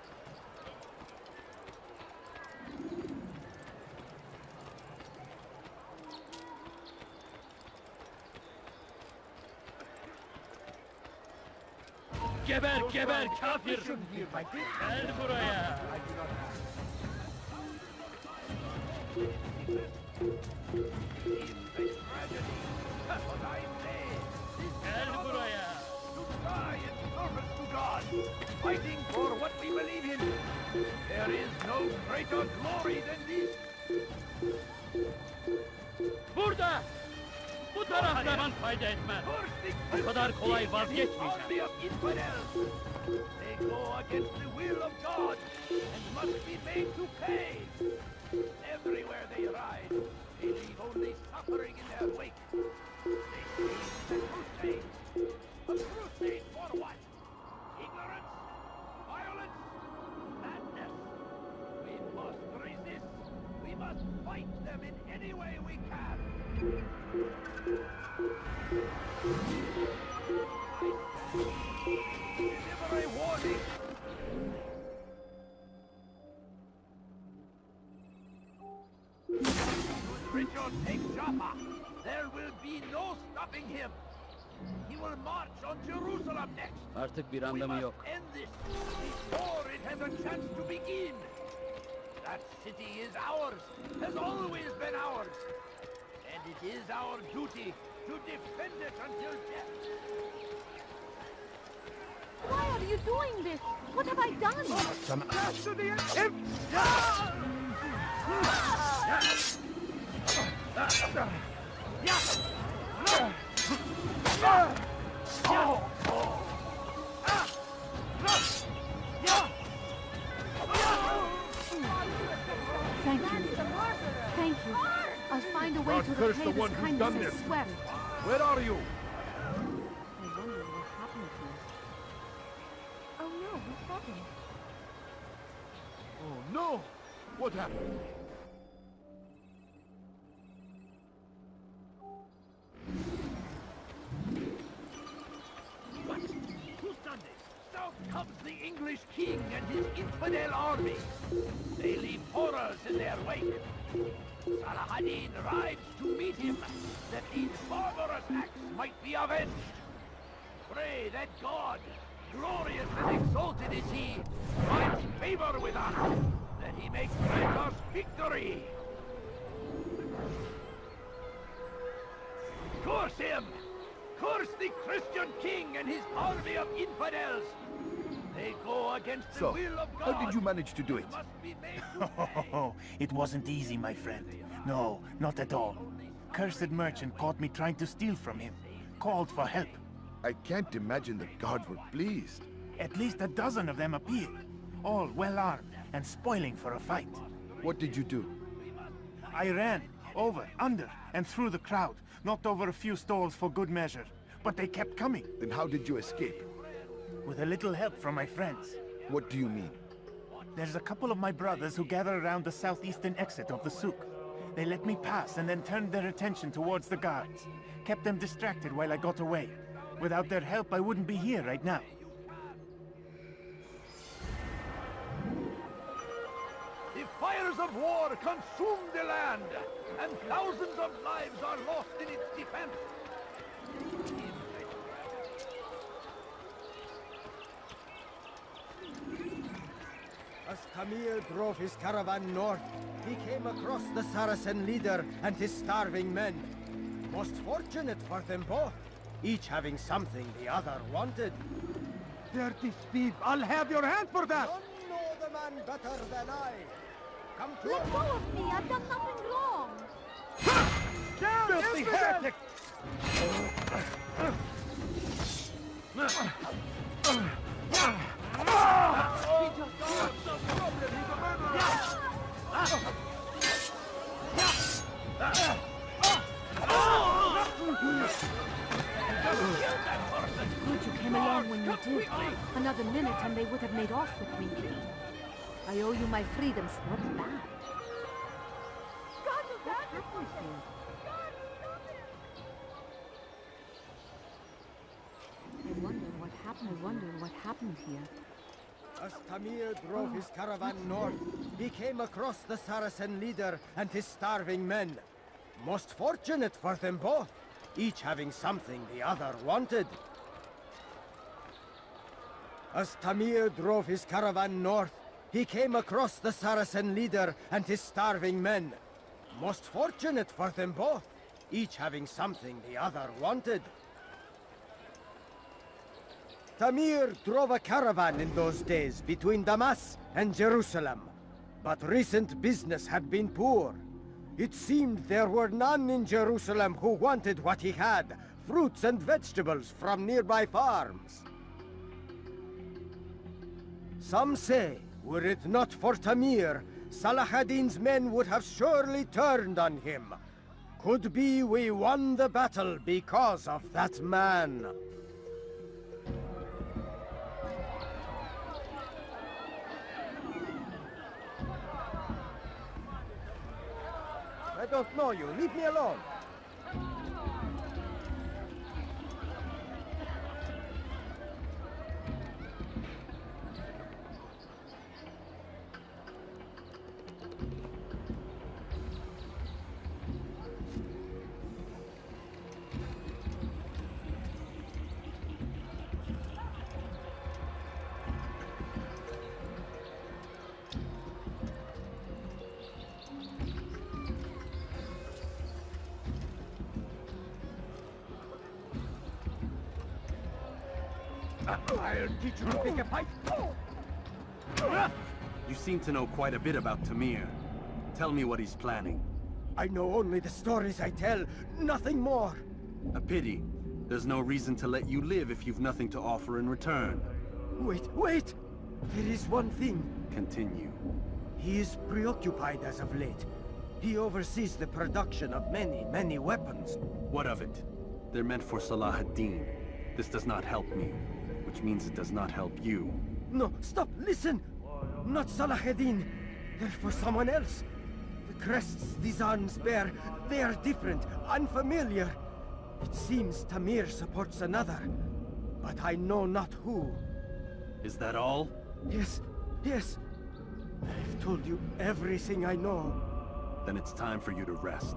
Geber geber kafir! Gel buraya! Gel buraya! To die in service to God, fighting for what we believe in. There is no greater glory than this. Burada! Bu taraftan fayda etmez. Bu kadar kolay vazgeçmeyeceğim. Army of infidels. They go against the will of God and must be made to pay. Everywhere they ride, they leave only suffering in their wake. They say crusade. A crusade for what? Ignorance? Violence? Madness? We must resist. We must fight them in any way we can. Deliver a warning! Should Richard take Jaffa, there will be no stopping him. He will march on Jerusalem next. Artık bir We anlamı must yok. end this before it has a chance to begin. That city is ours, has always been ours. And it is our duty to defend it until death. Why are you doing this? What have I done? Some ass to the end. Thank you. Thank you. I'll find a way God to curse repay the this one who's kindness, done I this. swear it. Where are you? I wonder what happened to you. Oh no, what's happening? Oh no! What happened? What? Who's done this? South comes the English king and his infidel army. They leave horrors in their wake. Salah-ad-Din rides to meet him, that these barbarous acts might be avenged. Pray that God, glorious and exalted is he, finds favor with us, that he may grant us victory. Curse him! Curse the Christian king and his army of infidels! They go against the So, will of God. how did you manage to do it? Oh, it wasn't easy, my friend. No, not at all. Cursed merchant caught me trying to steal from him. Called for help. I can't imagine the guards were pleased. At least a dozen of them appeared. All well-armed and spoiling for a fight. What did you do? I ran, over, under, and through the crowd. Knocked over a few stalls for good measure. But they kept coming. Then how did you escape? With a little help from my friends. What do you mean? There's a couple of my brothers who gather around the southeastern exit of the souk. They let me pass and then turned their attention towards the guards. Kept them distracted while I got away. Without their help, I wouldn't be here right now. The fires of war consume the land, and thousands of lives are lost in its defense. As Camille drove his caravan north, he came across the Saracen leader and his starving men. Most fortunate for them both, each having something the other wanted. Dirty thief! I'll have your hand for that! None know the man better than I. Come to Let go of me! I've done nothing wrong! Down, Filthy heretic! Good you came along when you did. Another minute and they would have made off with me. I owe you my freedoms, not that. What happened here? I wonder what happened here. As Tamir drove his caravan north, he came across the Saracen leader and his starving men. Most fortunate for them both, each having something the other wanted. As Tamir drove his caravan north, he came across the Saracen leader and his starving men. Most fortunate for them both, each having something the other wanted. Tamir drove a caravan in those days between Damas and Jerusalem, but recent business had been poor. It seemed there were none in Jerusalem who wanted what he had, fruits and vegetables from nearby farms. Some say, were it not for Tamir, Salah-ad-Din's men would have surely turned on him. Could be we won the battle because of that man. I don't know you. Leave me alone. I'll teach you to pick a fight. You seem to know quite a bit about Tamir. Tell me what he's planning. I know only the stories I tell, nothing more. A pity. There's no reason to let you live if you've nothing to offer in return. Wait! There is one thing. Continue. He is preoccupied as of late. He oversees the production of many weapons. What of it? They're meant for Salah ad-Din. This does not help me, which means it does not help you. No, stop, listen! Not Salah ad-Din. They're for someone else. The crests these arms bear, they are different, unfamiliar. It seems Tamir supports another, but I know not who. Is that all? Yes. I've told you everything I know. Then it's time for you to rest.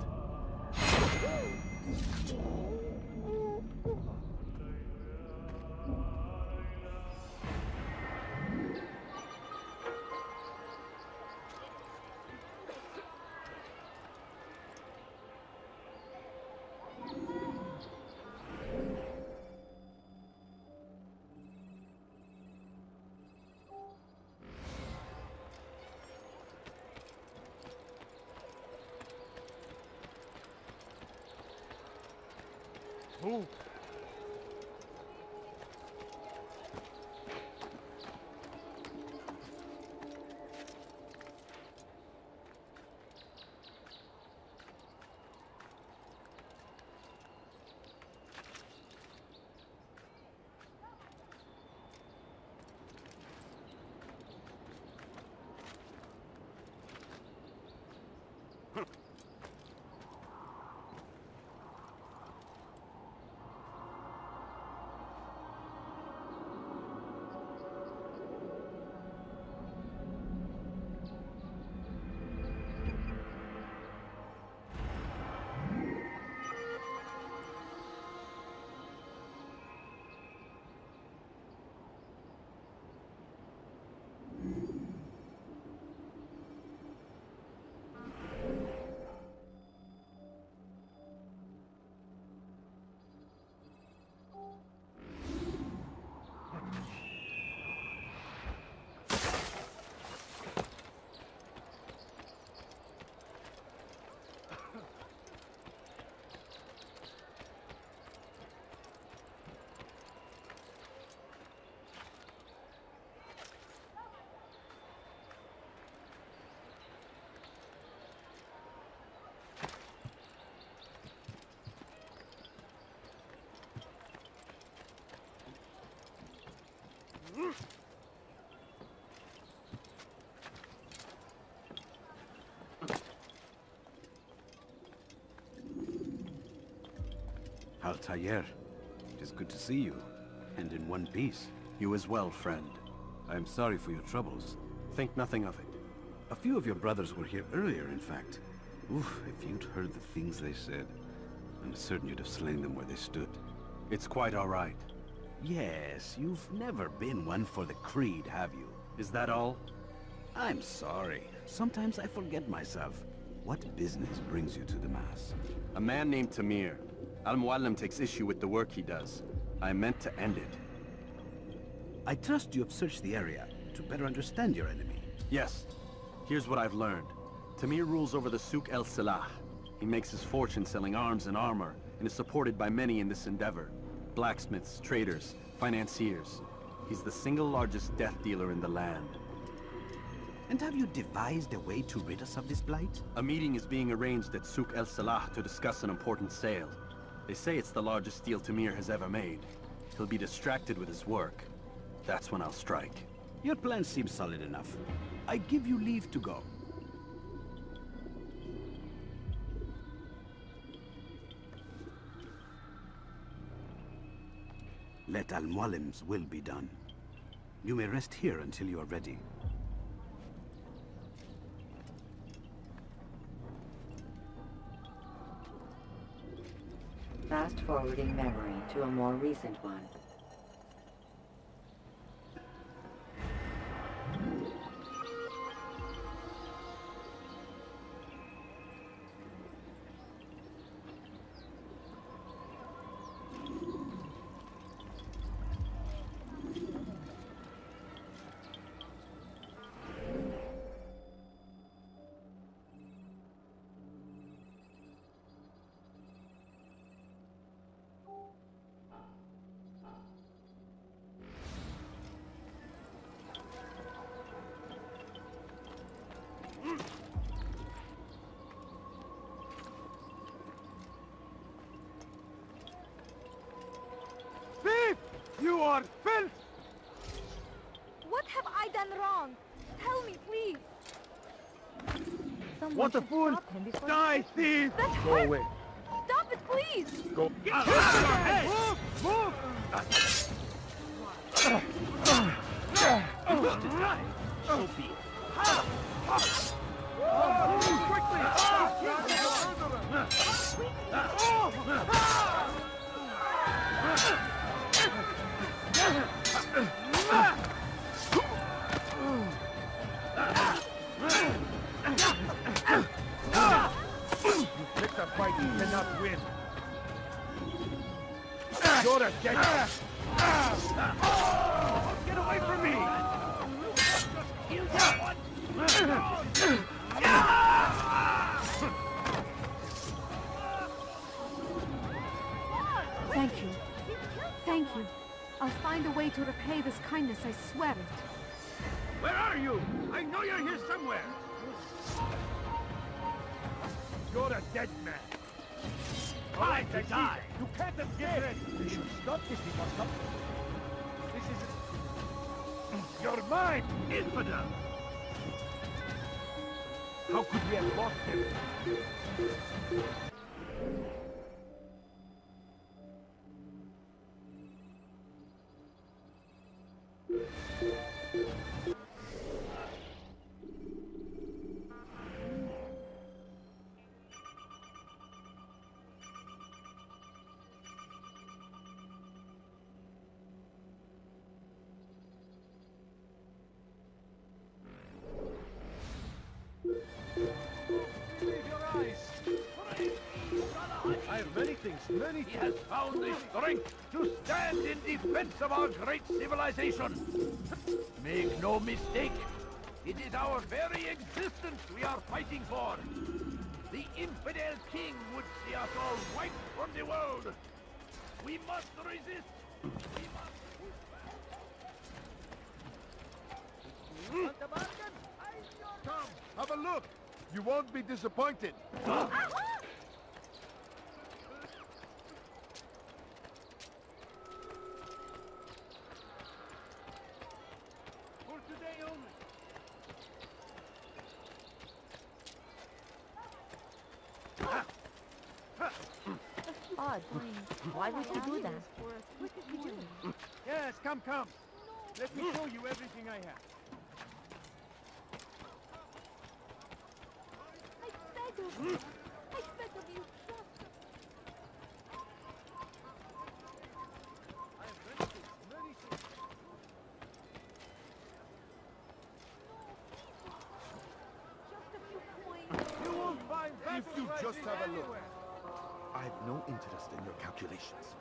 Move! Altair, it is good to see you, and in one piece. You as well, friend. I am sorry for your troubles. Think nothing of it. A few of your brothers were here earlier, in fact. Oof, if you'd heard the things they said, I'm certain you'd have slain them where they stood. It's quite all right. Yes, you've never been one for the creed, have you? Is that all? I'm sorry. Sometimes I forget myself. What business brings you to the Mass? A man named Tamir. Al-Mualim takes issue with the work he does. I meant to end it. I trust you have searched the area to better understand your enemy. Yes. Here's what I've learned. Tamir rules over the Souk El Salah. He makes his fortune selling arms and armor, and is supported by many in this endeavor. Blacksmiths, traders, financiers. He's the single largest death dealer in the land. And have you devised a way to rid us of this blight? A meeting is being arranged at Souk El Salah to discuss an important sale. They say it's the largest deal Tamir has ever made. He'll be distracted with his work. That's when I'll strike. Your plan seems solid enough. I give you leave to go. Let Al-Mualim's will be done. You may rest here until you are ready. Fast-forwarding memory to a more recent one. You are filth! What have I done wrong? Tell me, please. Someone What a should fool! stop him before Die, thief! That Go hurts. away. Stop it, please! Go. Get out. Hey! Move! Move! To die, so be it. You picked a fight you cannot win. You're a dead man. Get away from me! Kill someone! Thank you. Thank you. I'll find a way to repay this kindness, I swear it. Where are you? I know you're here somewhere. You're a dead man. Time to die! You can't escape! We should stop this, we must stop. This is... You're mine! Infidel! How could we have lost him? I have many things, many He has found the strength to stand in defense of our great civilization. Make no mistake, it is our very existence we are fighting for. The infidel king would see us all wiped from the world. We must resist. We must... Come, have a look. You won't be disappointed. For today only. Odd. Why would he do that? What is he doing? Yes, come. Let me show you everything I have. I beg of you. I beg of you. You won't find If you just have a look. anywhere. I have no interest in your calculations.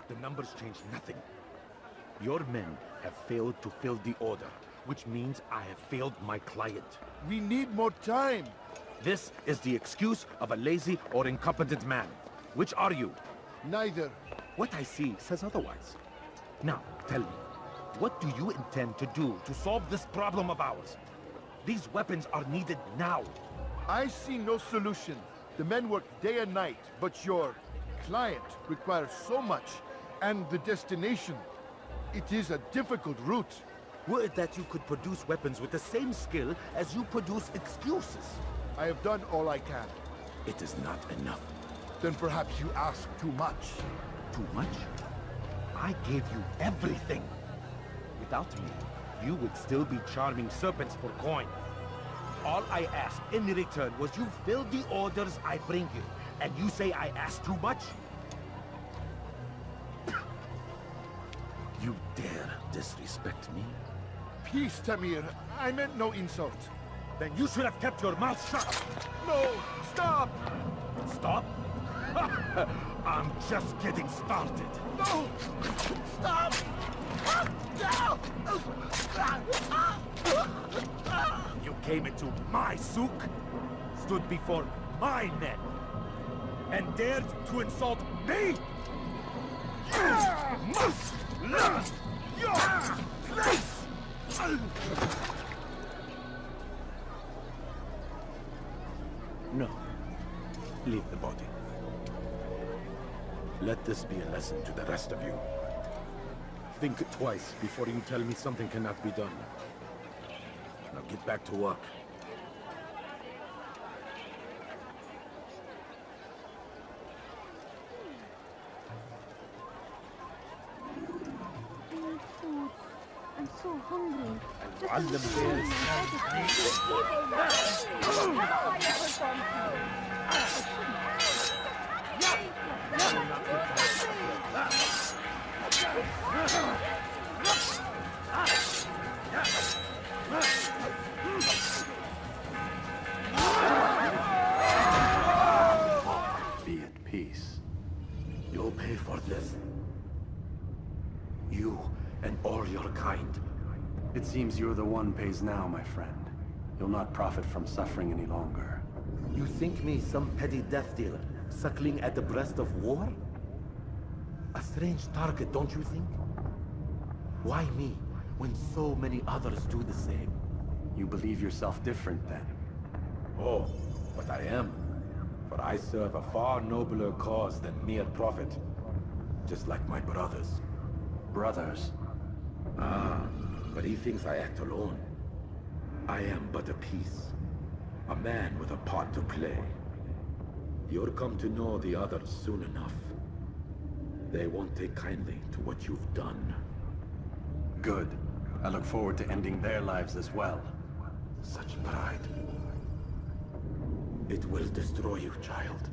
The numbers change nothing. Your men have failed to fill the order, which means I have failed my client. We need more time. This is the excuse of a lazy or incompetent man. Which are you? Neither. What I see says otherwise. Now, tell me, what do you intend to do to solve this problem of ours? These weapons are needed now. I see no solution. The men work day and night, but your client requires so much, and the destination. It is a difficult route. Were it that you could produce weapons with the same skill as you produce excuses. I have done all I can. It is not enough. Then perhaps you ask too much. Too much? I gave you everything. Without me, you would still be charming serpents for coin. All I asked in return was you fill the orders I bring you. And you say I asked too much? You dare disrespect me? Peace, Tamir. I meant no insult. Then you should have kept your mouth shut. No! Stop! Stop? I'm just getting started. No! Stop! No! You came into my souk, stood before my men, and dared to insult me? You must learn your place! No. Leave the body. Let this be a lesson to the rest of you. Think twice before you tell me something cannot be done. Now get back to work. I'm so hungry. معلم بيرس. Be at peace. You'll pay for this. You and all your kind. It seems you're the one pays now, my friend. You'll not profit from suffering any longer. You think me some petty death dealer, suckling at the breast of war? A strange target, don't you think? Why me, when so many others do the same? You believe yourself different, then? Oh, but I am. For I serve a far nobler cause than mere profit. Just like my brothers. Brothers? Ah, but he thinks I act alone. I am but a piece. A man with a part to play. You'll come to know the others soon enough. They won't take kindly to what you've done. Good. I look forward to ending their lives as well. Such pride. It will destroy you, child.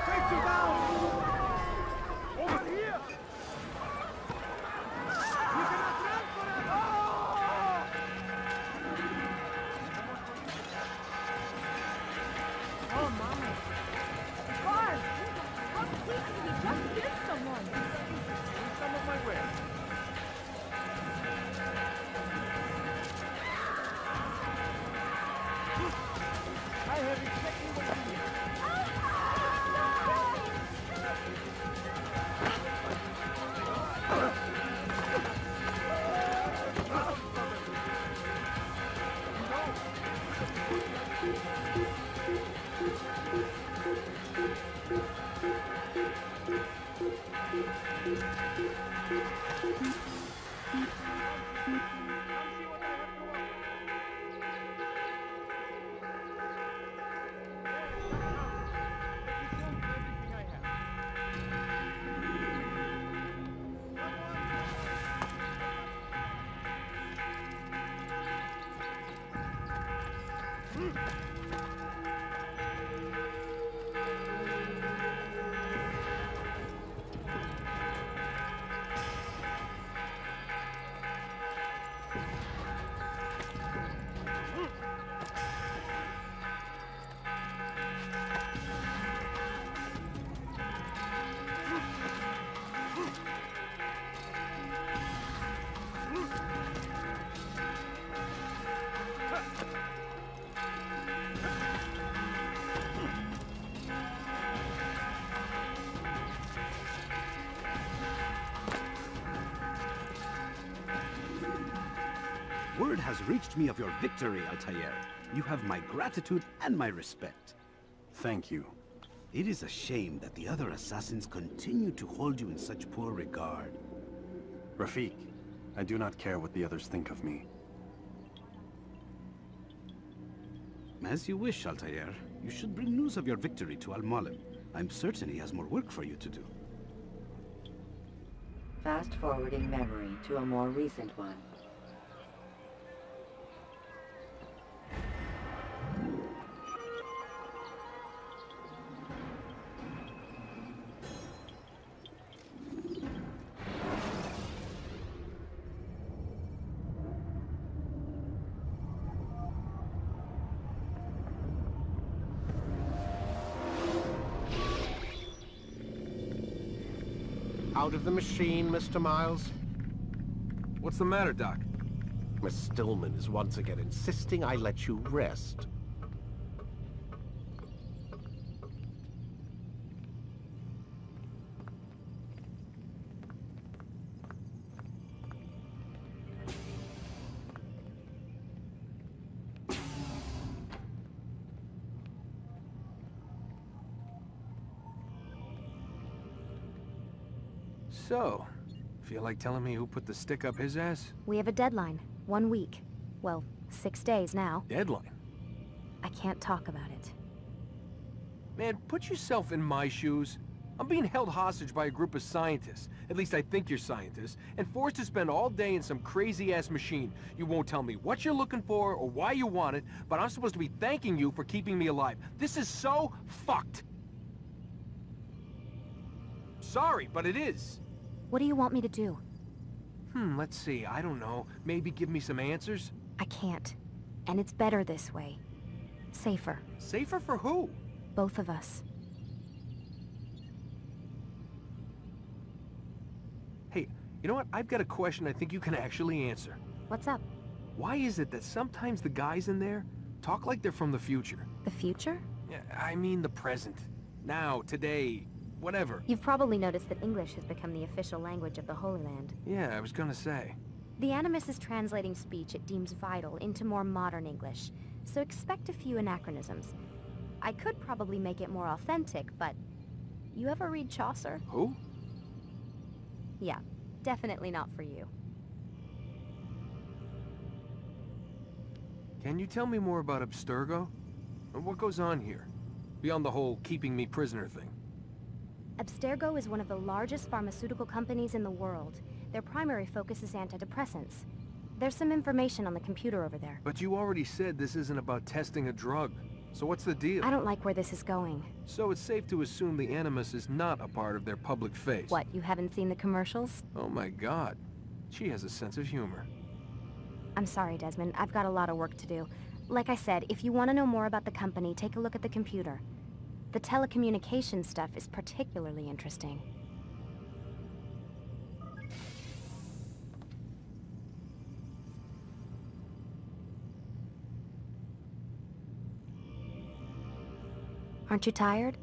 Safety valve! Over here! We cannot run forever! Oh my. Guard! How quickly we just killed someone! Some of my wares. I have exactly what you need. Word has reached me of your victory, Altair. You have my gratitude and my respect. Thank you. It is a shame that the other assassins continue to hold you in such poor regard. Rafik, I do not care what the others think of me. As you wish, Altair. You should bring news of your victory to Al-Mualim. I'm certain he has more work for you to do. Fast-forwarding memory to a more recent one. Out of the machine, Mr. Miles? What's the matter, Doc? Miss Stillman is once again insisting I let you rest. So, feel like telling me who put the stick up his ass? We have a deadline. 1 week. Well, 6 days now. Deadline? I can't talk about it. Man, put yourself in my shoes. I'm being held hostage by a group of scientists. At least I think you're scientists. And forced to spend all day in some crazy-ass machine. You won't tell me what you're looking for or why you want it, but I'm supposed to be thanking you for keeping me alive. This is so fucked. Sorry, but it is. What do you want me to do? Let's see. I don't know. Maybe give me some answers? I can't. And it's better this way. Safer. Safer for who? Both of us. Hey, you know what? I've got a question I think you can actually answer. What's up? Why is it that sometimes the guys in there talk like they're from the future? The future? Yeah, I mean the present. Now, today, whatever. You've probably noticed that English has become the official language of the Holy Land. Yeah, I was gonna say. The Animus is translating speech it deems vital into more modern English, so expect a few anachronisms. I could probably make it more authentic, but... You ever read Chaucer? Who? Yeah, definitely not for you. Can you tell me more about Abstergo? And what goes on here? Beyond the whole keeping me prisoner thing. Abstergo is one of the largest pharmaceutical companies in the world. Their primary focus is antidepressants. There's some information on the computer over there. But you already said this isn't about testing a drug. So what's the deal? I don't like where this is going. So it's safe to assume the Animus is not a part of their public face. What, you haven't seen the commercials? Oh my god. She has a sense of humor. I'm sorry, Desmond. I've got a lot of work to do. Like I said, if you want to know more about the company, take a look at the computer. The telecommunication stuff is particularly interesting. Aren't you tired?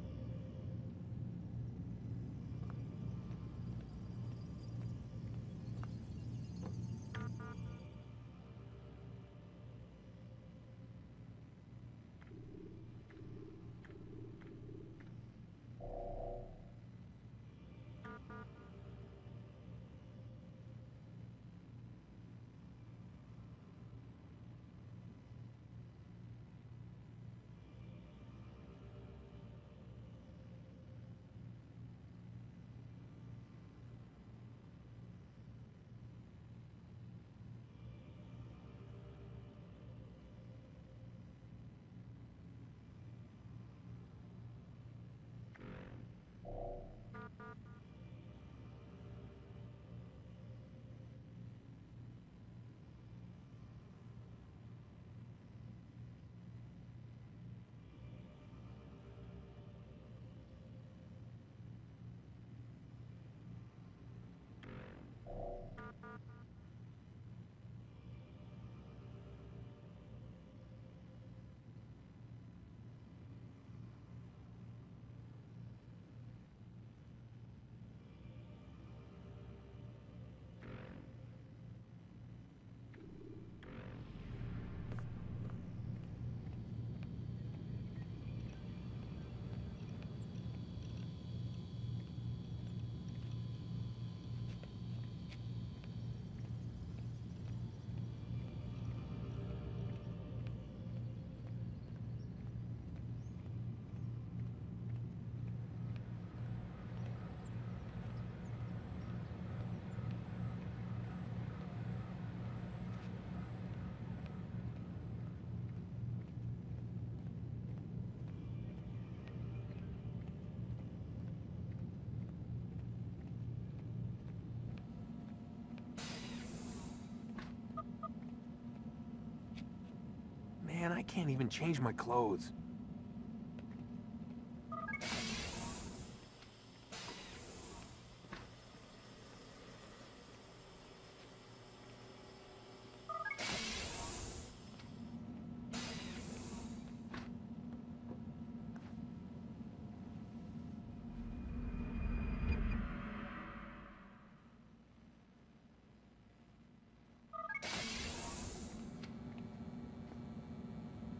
Man, I can't even change my clothes.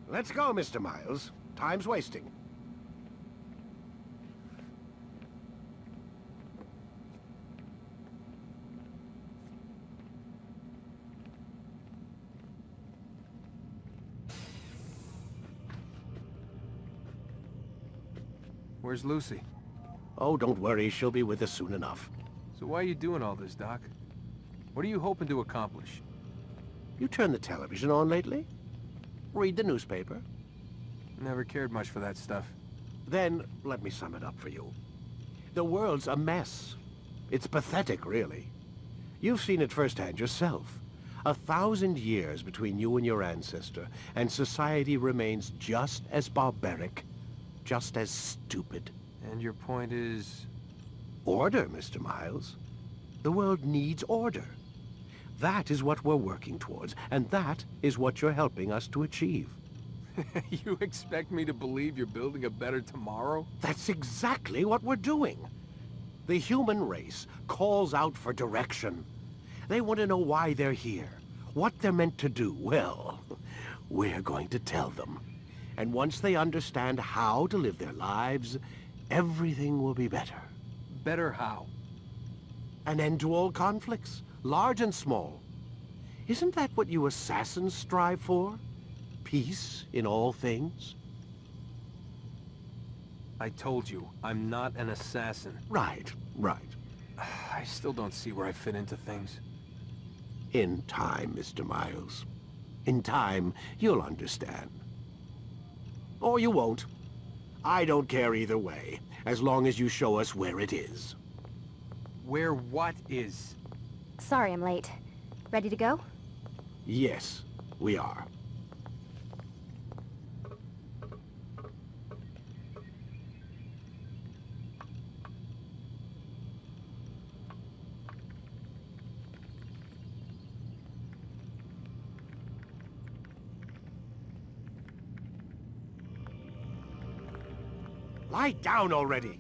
Let's go, Mr. Miles. Time's wasting. Where's Lucy? Oh, don't worry, she'll be with us soon enough. So why are you doing all this, Doc? What are you hoping to accomplish? You turned the television on lately? Read the newspaper? Never cared much for that stuff. Then, let me sum it up for you. The world's a mess. It's pathetic, really. You've seen it firsthand yourself. 1,000 years between you and your ancestor, and society remains just as barbaric, just as stupid. And your point is? Order, Mr. Miles. The world needs order. That is what we're working towards, and that is what you're helping us to achieve. You expect me to believe you're building a better tomorrow? That's exactly what we're doing. The human race calls out for direction. They want to know why they're here, what they're meant to do. Well, we're going to tell them. And once they understand how to live their lives, everything will be better. Better how? An end to all conflicts, large and small. Isn't that what you assassins strive for? Peace in all things? I told you, I'm not an assassin. Right, right. I still don't see where I fit into things. In time, Mr. Miles. In time, you'll understand. Or you won't. I don't care either way, as long as you show us where it is. Where what is? Sorry I'm late. Ready to go? Yes, we are. Lie down already!